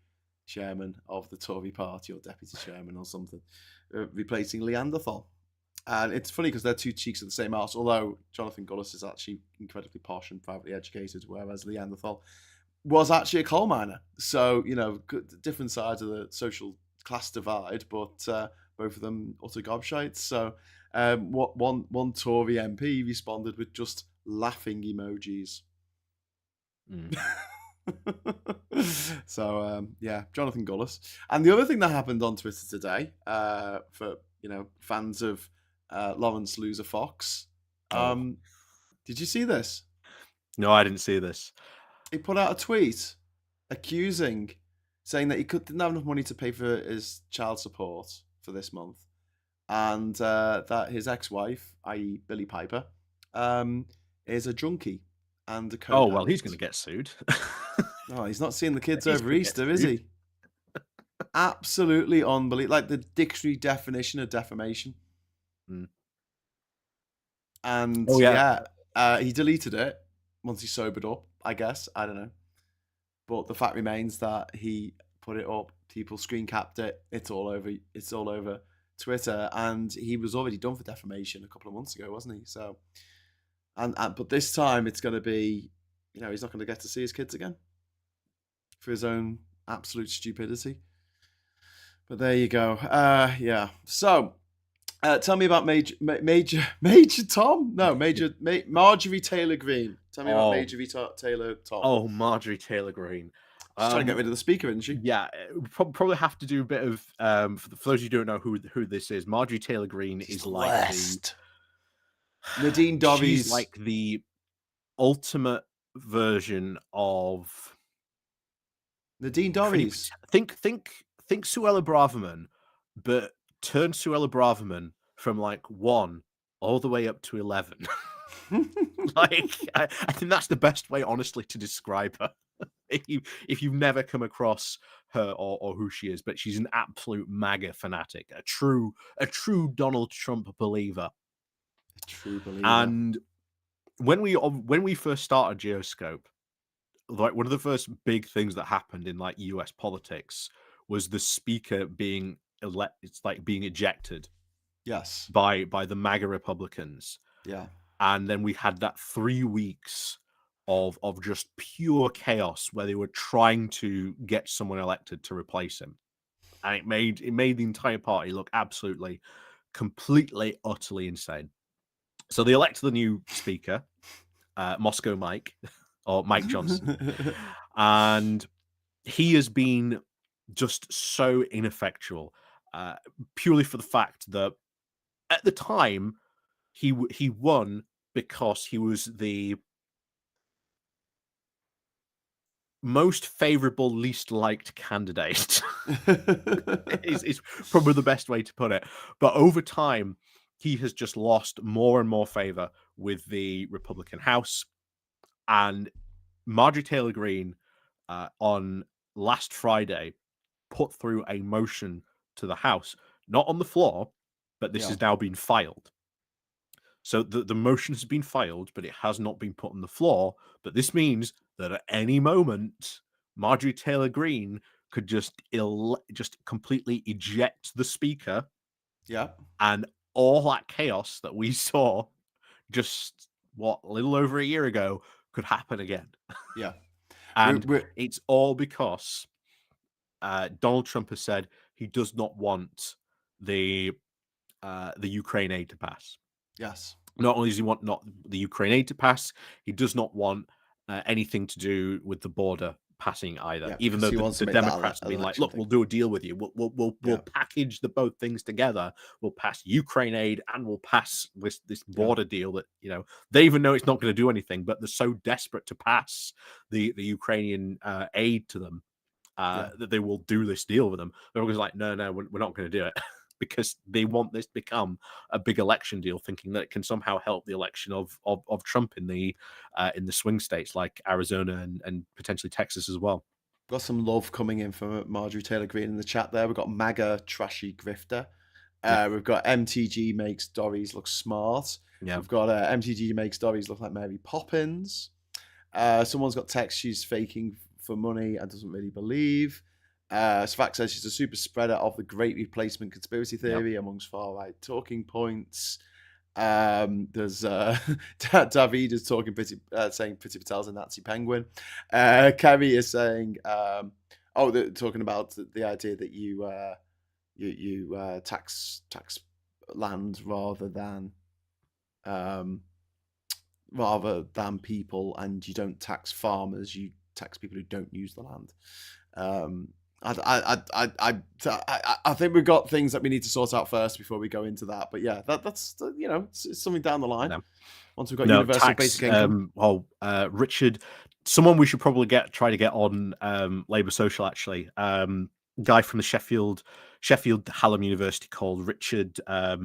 chairman of the Tory party, or deputy chairman or something, replacing Leanderthal. And it's funny because they're two cheeks of the same arse, although Jonathan Gullis is actually incredibly posh and privately educated, whereas Leanderthal was actually a coal miner. So, different sides of the social class divide, but both of them utter gobshites. So one Tory MP responded with just laughing emojis. Mm. So yeah, Jonathan Gullis. And the other thing that happened on Twitter today, for fans of Lawrence Loser Fox, did you see this? No, I didn't see this. He put out a tweet saying that he didn't have enough money to pay for his child support for this month, and that his ex-wife, i.e. Billie Piper, is a junkie and a coke Oh, well, addict. he's going to get sued. Oh, he's not seeing the kids He's over gonna get Easter, is he? Absolutely unbelievable. Like the dictionary definition of defamation. Mm. And Oh, yeah. he deleted it once he sobered up, I guess. I don't know. But the fact remains that he put it up, people screen capped it, it's all over Twitter, and he was already done for defamation a couple of months ago, wasn't he? So but this time it's gonna be, he's not gonna get to see his kids again for his own absolute stupidity. But there you go. Yeah. So tell me about Major Tom. No, Marjorie Taylor Greene. Tell me about Marjorie Taylor Tom. Oh, Marjorie Taylor Greene. She's trying to get rid of the speaker, isn't she? Yeah, probably have to do a bit of for those who don't know who this is. Marjorie Taylor Greene is like Nadine Dorries. She's like the ultimate version of Nadine Dorries. Think Suella Braverman, but turn Suella Braverman from like 1 all the way up to 11. Like I think that's the best way, honestly, to describe her. If you've never come across her or who she is, but she's an absolute MAGA fanatic, a true Donald Trump believer. A true believer. And when we first started GEOSCOPE, like one of the first big things that happened in like US politics was the speaker being ejected. Yes. By the MAGA Republicans. Yeah. And then we had that 3 weeks of just pure chaos where they were trying to get someone elected to replace him. And it made the entire party look absolutely, completely, utterly insane. So they elected the new speaker, Moscow Mike, or Mike Johnson. And he has been just so ineffectual, purely for the fact that at the time he won because he was the most favorable, least liked candidate. is probably the best way to put it. But over time, he has just lost more and more favor with the Republican House. And Marjorie Taylor Greene, on last Friday, put through a motion to the House, not on the floor, but this has now been filed. So the motion has been filed, but it has not been put on the floor. But this means that at any moment, Marjorie Taylor Greene could just completely eject the speaker. Yeah. And all that chaos that we saw just, a little over a year ago could happen again. Yeah. And it's all because Donald Trump has said he does not want the Ukraine aid to pass. Yes. Not only does he want not the Ukraine aid to pass, he does not want anything to do with the border passing either. Even though the Democrats have been like, "Look, we'll do a deal with you. We'll package the both things together. We'll pass Ukraine aid and we'll pass this border deal that they even know it's not going to do anything, but they're so desperate to pass the Ukrainian aid to them that they will do this deal with them." They're always like, "No, we're not going to do it." Because they want this to become a big election deal, thinking that it can somehow help the election of Trump in the swing states like Arizona and potentially Texas as well. Got some love coming in from Marjorie Taylor Greene in the chat there. We've got MAGA trashy grifter. We've got MTG makes Dorries look smart. Yeah. We've got MTG makes Dorries look like Mary Poppins. Someone's got text she's faking for money and doesn't really believe. Svax says she's a super spreader of the great replacement conspiracy theory amongst far-right talking points. There's David is talking saying Priti Patel's a Nazi penguin. Kerry is saying, they're talking about the idea that you you tax land rather than people, and you don't tax farmers. You tax people who don't use the land. I think we've got things that we need to sort out first before we go into that. But yeah, that's it's something down the line. No, Once we've got no universal tax. basic income. Richard, someone we should probably try to get on Labour Social, actually. Guy from the Sheffield Hallam University called Richard. I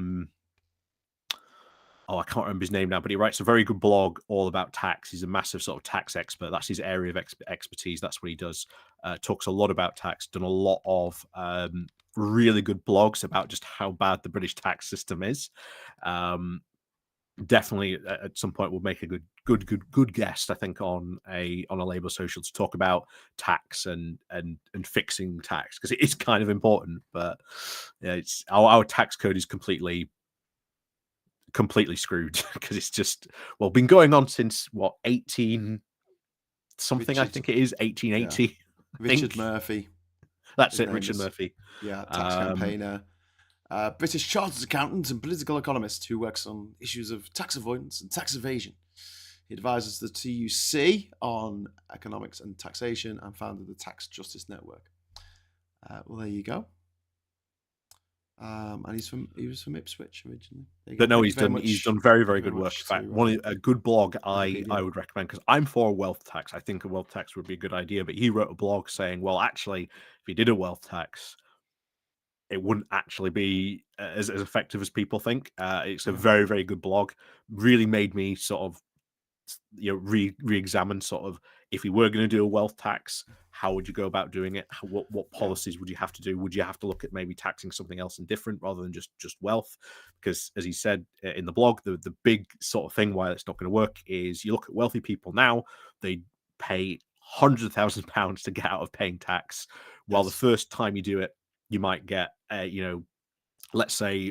can't remember his name now, but he writes a very good blog all about tax. He's a massive sort of tax expert. That's his area of expertise. That's what he does. Talks a lot about tax. Done a lot of really good blogs about just how bad the British tax system is. Definitely at some point we'll make a good guest, I think, on a Labour Social to talk about tax and fixing tax, because it is kind of important. But yeah, it's our tax code is completely screwed, because it's just been going on since 18 something. I think it is 1880. Yeah. Richard Murphy. That's it, Richard Murphy. Yeah, tax campaigner. British chartered accountant and political economist who works on issues of tax avoidance and tax evasion. He advises the TUC on economics and taxation and founded the Tax Justice Network. Well, there you go. And he was from Ipswich originally. But no, he's done very, very good work. In fact, a good blog I would recommend, because I'm for a wealth tax. I think a wealth tax would be a good idea. But he wrote a blog saying, well, actually, if he did a wealth tax, it wouldn't actually be as effective as people think. It's a very, very good blog. Really made me sort of re-examine sort of, if you were going to do a wealth tax, how would you go about doing it? What policies would you have to do? Would you have to look at maybe taxing something else and different rather than just wealth? Because as he said in the blog, the big sort of thing why it's not going to work is, you look at wealthy people now, they pay hundreds of thousands of pounds to get out of paying tax, while the first time you do it, you might get let's say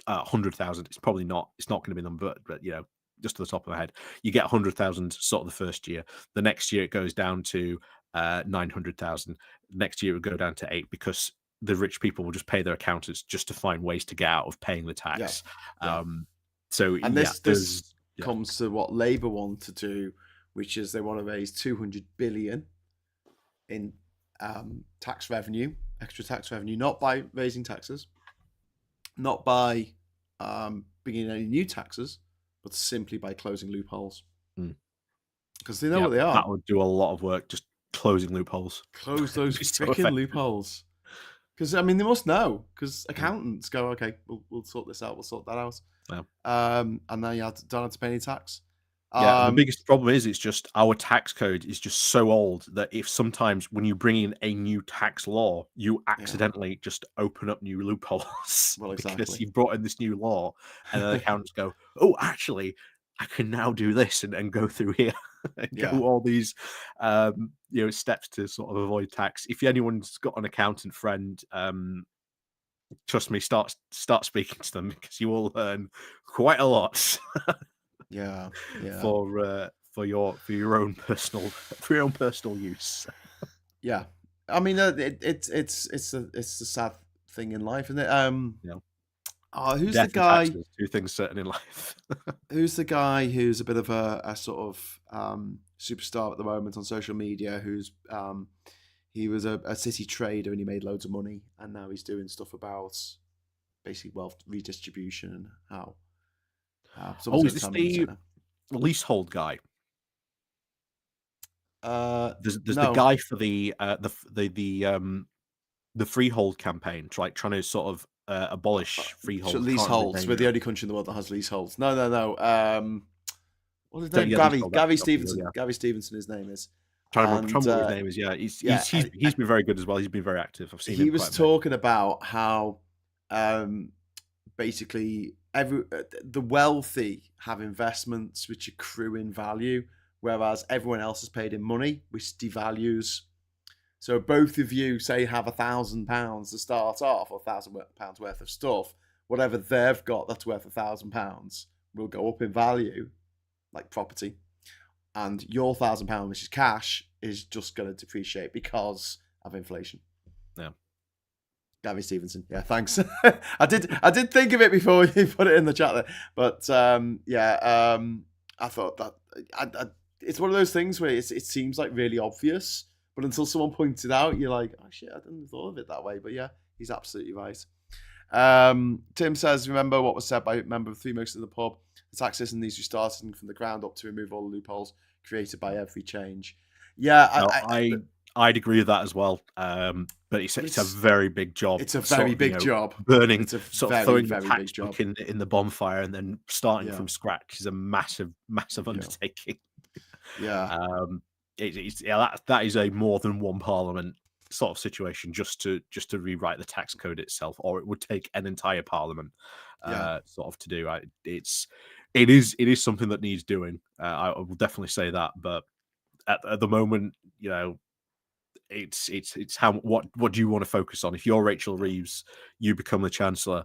100,000. It's probably not. It's not going to be them, but just to the top of my head, you get 100,000 sort of the first year. The next year it goes down to 900,000. Next year it would go down to 8, because the rich people will just pay their accountants just to find ways to get out of paying the tax. This comes to what Labour want to do, which is they want to raise 200 billion in tax revenue, extra tax revenue, not by raising taxes, not by bringing any new taxes, but simply by closing loopholes. Because they know what they are. That would do a lot of work, just closing loopholes. Close those freaking loopholes. Because, I mean, they must know. Because accountants go, okay, we'll sort this out, we'll sort that out. And then you don't have to pay any tax. Yeah, the biggest problem is, it's just our tax code is just so old that if sometimes when you bring in a new tax law, you accidentally just open up new loopholes. Well, exactly. Because you brought in this new law, and then the accountants go, oh, actually, I can now do this and go through here and go all these steps to sort of avoid tax. If anyone's got an accountant friend, trust me, start speaking to them, because you will learn quite a lot. For your own personal use. Yeah, I mean, it's a sad thing in life, isn't it? Who's Death the guy? Taxes, two things certain in life. Who's the guy who's a bit of a sort of superstar at the moment on social media? Who's he was a city trader and he made loads of money, and now he's doing stuff about basically wealth redistribution and how. Is this the leasehold guy? There's the guy for the freehold campaign, trying to sort of abolish freehold. Leaseholds. We're the only country in the world that has leaseholds. No. What's his name? Gary Stevenson. Yeah. Gary Stevenson, his name is. Trying to remember what his name is. Yeah, he's been very good as well. He's been very active. I've seen him. He was talking about how basically the wealthy have investments which accrue in value, whereas everyone else is paid in money, which devalues. So both of you, say, have £1,000 to start off, or £1,000 worth of stuff. Whatever they've got that's worth £1,000 will go up in value, like property, and your £1,000, which is cash, is just going to depreciate because of inflation. Yeah. Gary Stevenson. Yeah, thanks. I did think of it before you put it in the chat there, but I thought that it's one of those things where it seems like really obvious, but until someone points it out, you're like, oh shit, I didn't thought of it that way. But yeah, he's absolutely right. Tim says, remember what was said by a member of Three Mokes in the pub. The tax system needs restarting from the ground up to remove all the loopholes created by every change. Yeah, I'd agree with that as well. But it's a very big job. It's a very big job. Burning, it's a sort very, of throwing very the big job in the bonfire and then starting from scratch is a massive undertaking. Yeah. That is a more than one parliament sort of situation just to rewrite the tax code itself, or it would take an entire parliament sort of to do. It is something that needs doing. I will definitely say that, but at the moment, it's how what do you want to focus on? If you're Rachel Reeves, you become the chancellor,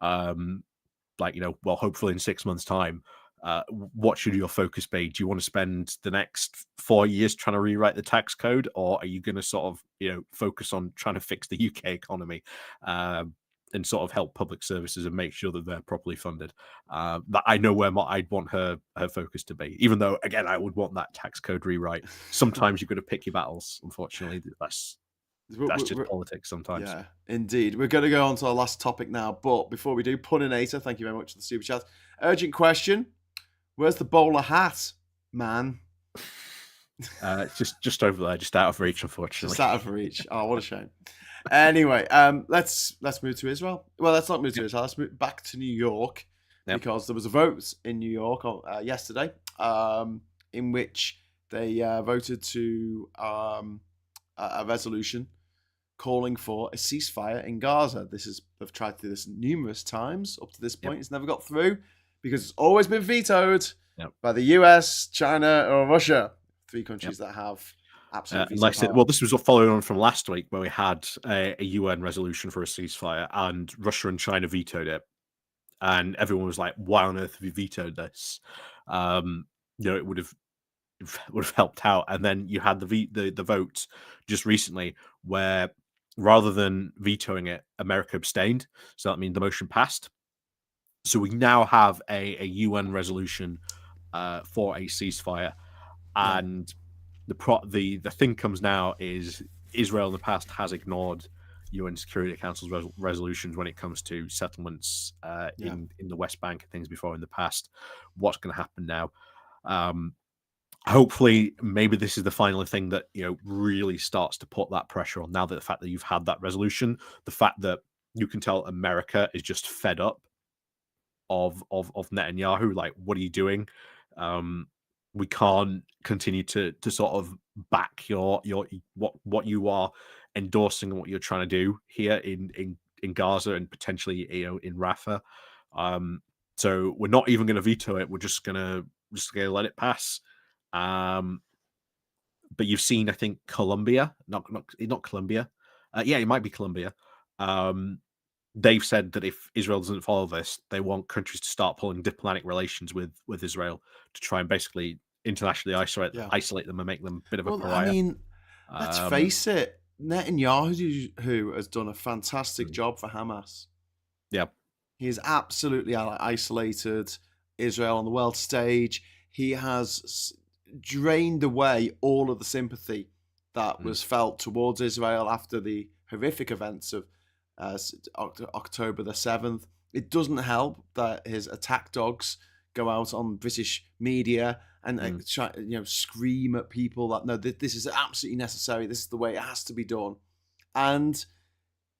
well, hopefully in 6 months' time. What should your focus be? Do you want to spend the next 4 years trying to rewrite the tax code, or are you going to sort of focus on trying to fix the UK economy and sort of help public services and make sure that they're properly funded? That I know where I'd want her focus to be, even though again I would want that tax code rewrite. Sometimes you're going to pick your battles. Unfortunately, that's just politics sometimes. Yeah, indeed. We're going to go on to our last topic now, but before we do, Puninator, thank you very much for the super chat. Urgent question: where's the bowler hat, man? It's just over there, just out of reach, unfortunately. Just out of reach. Oh, what a shame. Anyway, let's move to Israel. Well, let's not move to Israel. Let's move back to New York because there was a vote in New York yesterday in which they voted to a resolution calling for a ceasefire in Gaza. They've tried to do this numerous times up to this point. It's never got through because it's always been vetoed by the US, China, or Russia. 3 countries that have absolutely. Like I said, well, this was following on from last week where we had a UN resolution for a ceasefire, and Russia and China vetoed it, and everyone was like, "Why on earth have you vetoed this?" It would have helped out, and then you had the vote just recently where rather than vetoing it, America abstained, so that means the motion passed. So we now have a UN resolution for a ceasefire. And the thing comes now is Israel in the past has ignored UN Security Council's resolutions when it comes to settlements in the West Bank and things before in the past. What's going to happen now? Hopefully, maybe this is the final thing that really starts to put that pressure on. Now that the fact that you've had that resolution, the fact that you can tell America is just fed up of Netanyahu. Like, what are you doing? We can't continue to sort of back your what you are endorsing and what you're trying to do here in Gaza and potentially in Rafah. So we're not even going to veto it. We're just gonna let it pass. But you've seen, I think, Colombia, not Colombia. It might be Colombia. They've said that if Israel doesn't follow this, they want countries to start pulling diplomatic relations with Israel to try and basically internationally isolate them and make them a bit of a pariah. I mean, let's face it, Netanyahu who has done a fantastic job for Hamas. Yeah. He has absolutely isolated Israel on the world stage. He has drained away all of the sympathy that was felt towards Israel after the horrific events of October the 7th. It doesn't help that his attack dogs go out on British media and try, scream at people that no, this is absolutely necessary. This is the way it has to be done, and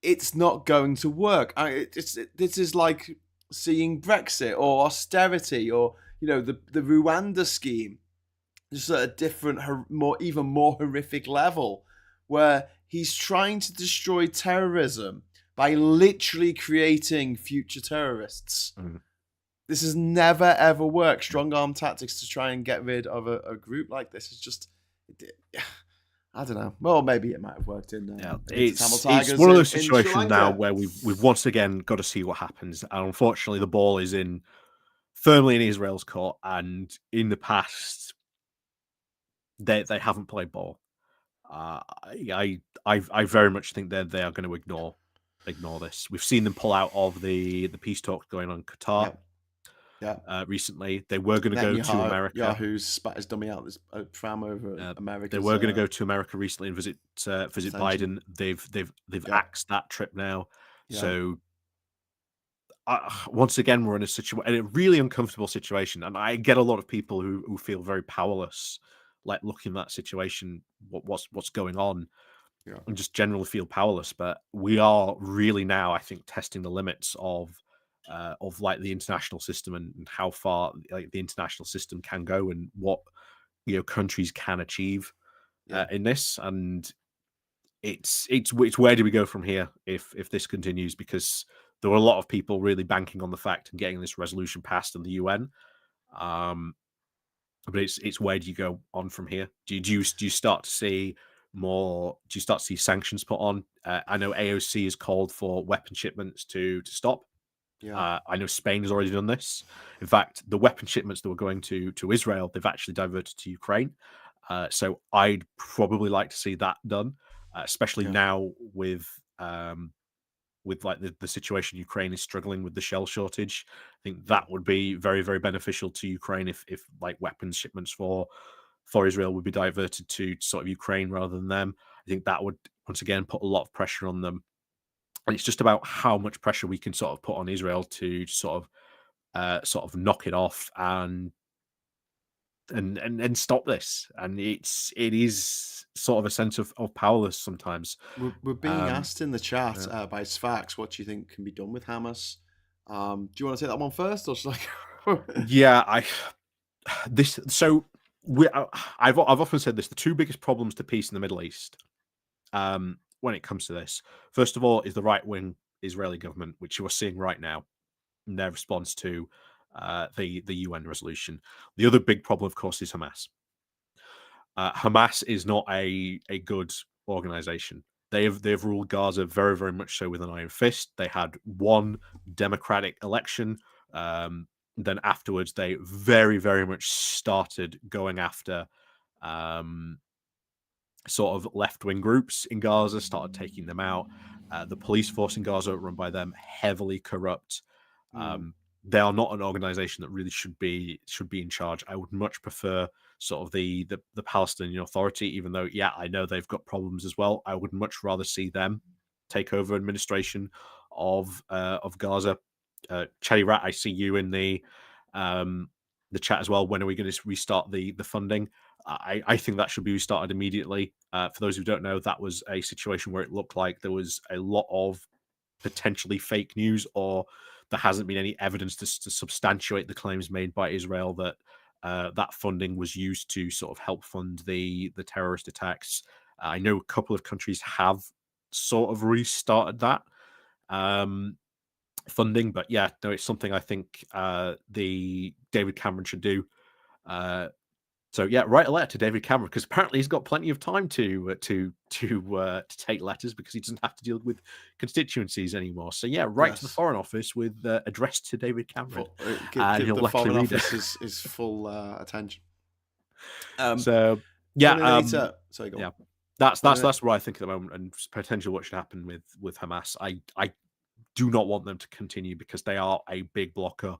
it's not going to work. This is like seeing Brexit or austerity or the Rwanda scheme, just at a different, even more horrific level, where he's trying to destroy terrorism by literally creating future terrorists. This has never, ever worked. Strong arm tactics to try and get rid of a group like this is just, I don't know. Well, maybe it might have worked in it's one of those situations now where we've once again got to see what happens. And unfortunately, the ball is firmly in Israel's court. And in the past, they haven't played ball. I very much think they are going to ignore ignore this. We've seen them pull out of the peace talks going on in Qatar Yeah, yeah. recently. They were going to go to Netanyahu America. Yahu's spat his dummy out this tram over Uh, they America's were going to go to America recently and visit extension. Biden. They've Yeah, axed that trip now. yeah, So once again, we're in a really uncomfortable situation, and I get a lot of people who feel very powerless, like looking at that situation, what's going on, yeah, and just generally feel powerless. But we are really now, I think, testing the limits of like the international system and how far like the international system can go and what countries can achieve yeah, in this. And it's where do we go from here if this continues? Because there were a lot of people really banking on the fact and getting this resolution passed in the UN. Um, but it's where do you go on from here? Do you start to see more? Do you start to see sanctions put on? I know AOC has called for weapon shipments to stop. yeah, I know Spain has already done this. In fact, the weapon shipments that were going to Israel, they've actually diverted to Ukraine. So I'd probably like to see that done, especially yeah, now with like the situation Ukraine is struggling with the shell shortage. I think yeah, that would be very, very beneficial to Ukraine if like weapons shipments for Israel would be diverted to sort of Ukraine rather than them. I think that would once again put a lot of pressure on them. And it's just about how much pressure we can sort of put on Israel to sort of knock it off and stop this. And it is sort of a sense of powerless sometimes. we're being Um, asked in the chat yeah. by Sfax, what do you think can be done with Hamas? Do you want to take that one first, or should I go? Yeah, I this so we I've often said this: the two biggest problems to peace in the Middle East, when it comes to this, first of all, is the right wing Israeli government, which you are seeing right now in their response to the UN resolution. The other big problem, of course, is Hamas. Hamas is not a good organization. They've ruled Gaza very, very much so with an iron fist. They had one democratic election. Then afterwards, they very, very much started going after um, sort of left wing groups in Gaza, started taking them out. The police force in Gaza, run by them, heavily corrupt. Mm, Um, they are not an organization that really should be in charge. I would much prefer sort of the Palestinian Authority, even though I know they've got problems as well. I would much rather see them take over administration of Gaza. Cherry Rat, I see you in the chat as well. When are we going to restart the funding? I think that should be restarted immediately. For those who don't know, that was a situation where it looked like there was a lot of potentially fake news, or there hasn't been any evidence to substantiate the claims made by Israel that that funding was used to sort of help fund the terrorist attacks. I know a couple of countries have sort of restarted that funding, but yeah, no, it's something I think the David Cameron should do. Uh, so yeah, write a letter to David Cameron because apparently he's got plenty of time to take letters because he doesn't have to deal with constituencies anymore. So yeah, write to the yes. Foreign Office with addressed to David Cameron, and Give he'll the likely Foreign read it. Office his full attention. Um, So yeah, Punninator, sorry, go on. yeah, that's that's Punninator, that's what I think at the moment, and potentially what should happen with Hamas. I do not want them to continue because they are a big blocker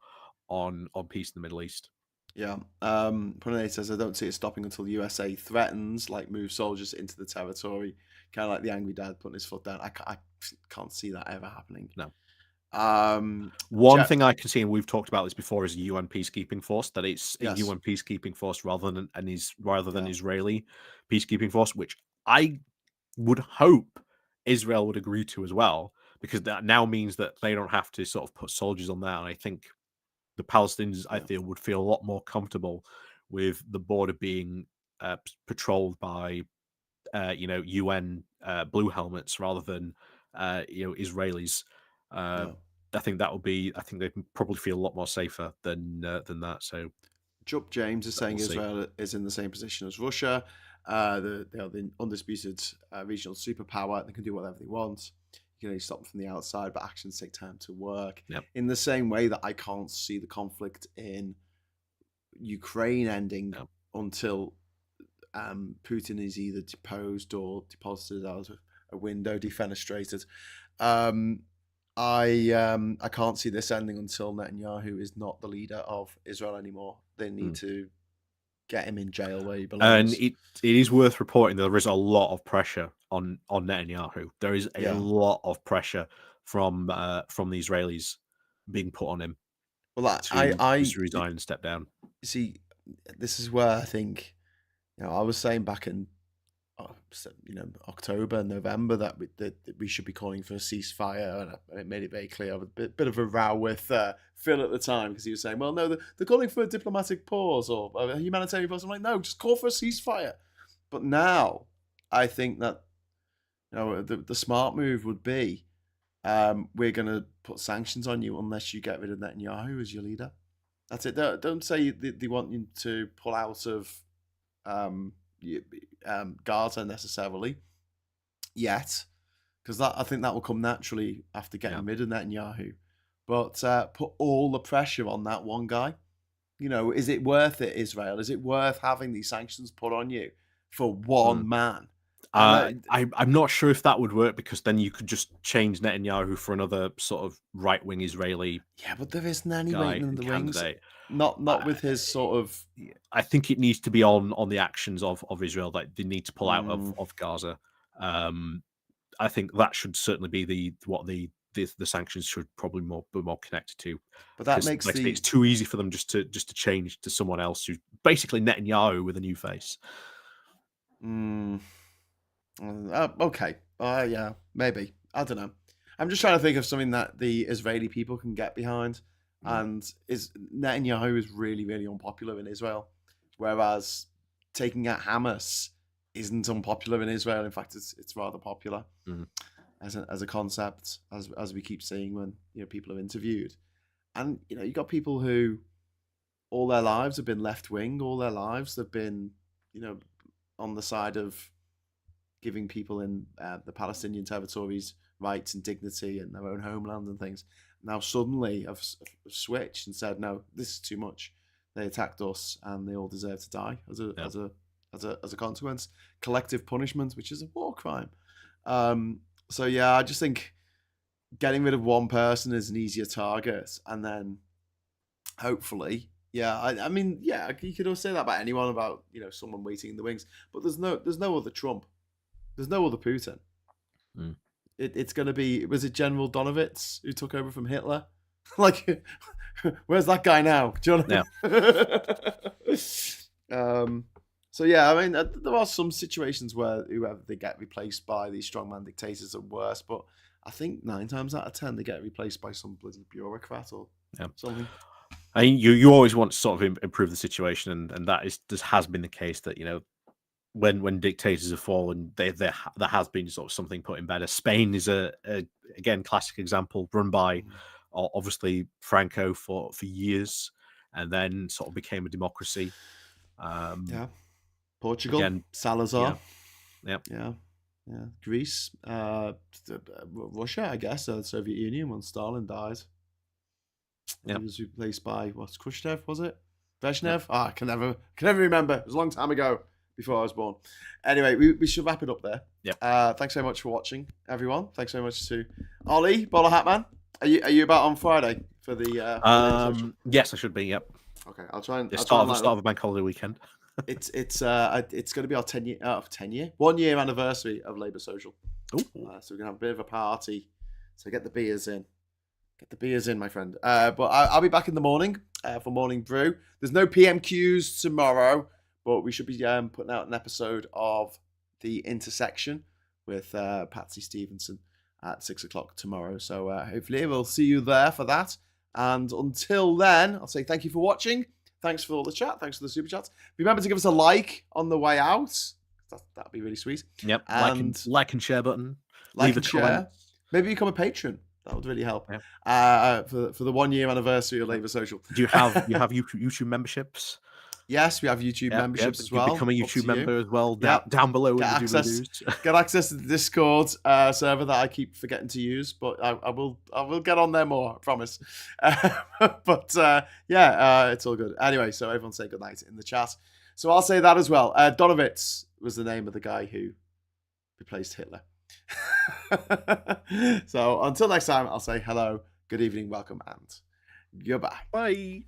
on peace in the Middle East. yeah. Punninator says, I don't see it stopping until the USA threatens, like move soldiers into the territory, kind of like the angry dad putting his foot down. I can't see that ever happening. No. Um, One Jeff, thing I can see, and we've talked about this before, is a UN peacekeeping force. That it's a yes, UN peacekeeping force rather than yeah, Israeli peacekeeping force, which I would hope Israel would agree to as well, because that now means that they don't have to sort of put soldiers on that. And I think the Palestinians, I yeah, feel, would feel a lot more comfortable with the border being patrolled by UN blue helmets rather than Israelis. Uh, yeah. I think that would be. I think they'd probably feel a lot more safer than that. So Jup James is we'll saying see. Israel is in the same position as Russia. They are the undisputed regional superpower. They can do whatever they want. You can only stop them from the outside, but actions take time to work. Yep. In the same way that I can't see the conflict in Ukraine ending Yep. until Putin is either deposed or deposited out of a window, defenestrated. Um, I can't see this ending until Netanyahu is not the leader of Israel anymore. They need to get him in jail where he And belongs. it is worth reporting there is a lot of pressure on Netanyahu. There is a Yeah. lot of pressure from the Israelis being put on him Well, to just resign and step down. see, this is where I think, I was saying back in, October, November that we should be calling for a ceasefire, and it made it very clear. A bit of a row with Phil at the time because he was saying, "Well, no, they're calling for a diplomatic pause or a humanitarian pause." I'm like, "No, just call for a ceasefire." But now, I think that the smart move would be, we're going to put sanctions on you unless you get rid of Netanyahu as your leader. That's it. Don't say they want you to pull out of Gaza necessarily yet, because I think that will come naturally after getting rid of Netanyahu. But put all the pressure on that one guy. Is it worth it, Israel? Is it worth having these sanctions put on you for one man? I'm not sure if that would work because then you could just change Netanyahu for another sort of right-wing Israeli. Yeah, but there isn't any waiting in the wings. Candidate. Not with his sort of. I think it needs to be on the actions of Israel that they need to pull out of Gaza. I think that should certainly be what the sanctions should probably be more connected to. But that makes it's too easy for them just to change to someone else who's basically Netanyahu with a new face. Okay. Yeah, maybe. I don't know. I'm just trying to think of something that the Israeli people can get behind. And Netanyahu is really, really unpopular in Israel, whereas taking out Hamas isn't unpopular in Israel. In fact, it's rather popular as a concept, as we keep seeing when people are interviewed. And you got people who all their lives have been left wing. All their lives they've been on the side of giving people in the Palestinian territories rights and dignity and their own homeland and things. Now suddenly have switched and said, no, this is too much. They attacked us and they all deserve to die as a consequence. Collective punishment, which is a war crime. So yeah, I just think getting rid of one person is an easier target, and then hopefully, I mean, you could also say that about anyone, about someone waiting in the wings. But there's no other Trump. There's no other Putin. It's going to be, was it General Donowitz who took over from Hitler? Like, where's that guy now? Do you know So yeah, I mean, there are some situations where whoever they get replaced by, these strongman dictators, are worse. But I think 9 times out of 10 they get replaced by some bloody bureaucrat or something. I mean, you always want to sort of improve the situation, and that has been the case that when dictators have fallen, there has been sort of something put in better. Spain is a again classic example, run by obviously Franco for years, and then sort of became a democracy. Portugal, again, Salazar. Yeah. Greece, Russia, I guess, the Soviet Union when Stalin died. He was replaced by Khrushchev, was it? Brezhnev? I can never remember. It was a long time ago, before I was born. Anyway, we should wrap it up there. Thanks so much for watching, everyone. Thanks so much to Ollie, Bowler Hatman. Are you about on Friday for the? Yes, I should be. Yep. Okay, I'll try and start of a bank holiday weekend. It's going to be our 1 year anniversary of Labour Social. So we're gonna have a bit of a party. So get the beers in. Get the beers in, my friend. But I'll be back in the morning for Morning Brew. There's no PMQs tomorrow, but we should be putting out an episode of The Intersection with Patsy Stevenson at 6 o'clock tomorrow. So hopefully we'll see you there for that. And until then, I'll say thank you for watching. Thanks for all the chat. Thanks for the super chats. Remember to give us a like on the way out. That'd be really sweet. Yep. And like and share button. Leave a share. Comment. Maybe become a patron. That would really help. For the 1 year anniversary of Labour Social. Do you have YouTube memberships? Yes, we have YouTube memberships as well. Become a YouTube member as well. Down below. Get access to the Discord server that I keep forgetting to use, but I will get on there more, I promise. But it's all good. Anyway, so everyone say good night in the chat. So I'll say that as well. Donowitz was the name of the guy who replaced Hitler. So until next time, I'll say hello, good evening, welcome, and goodbye. Bye.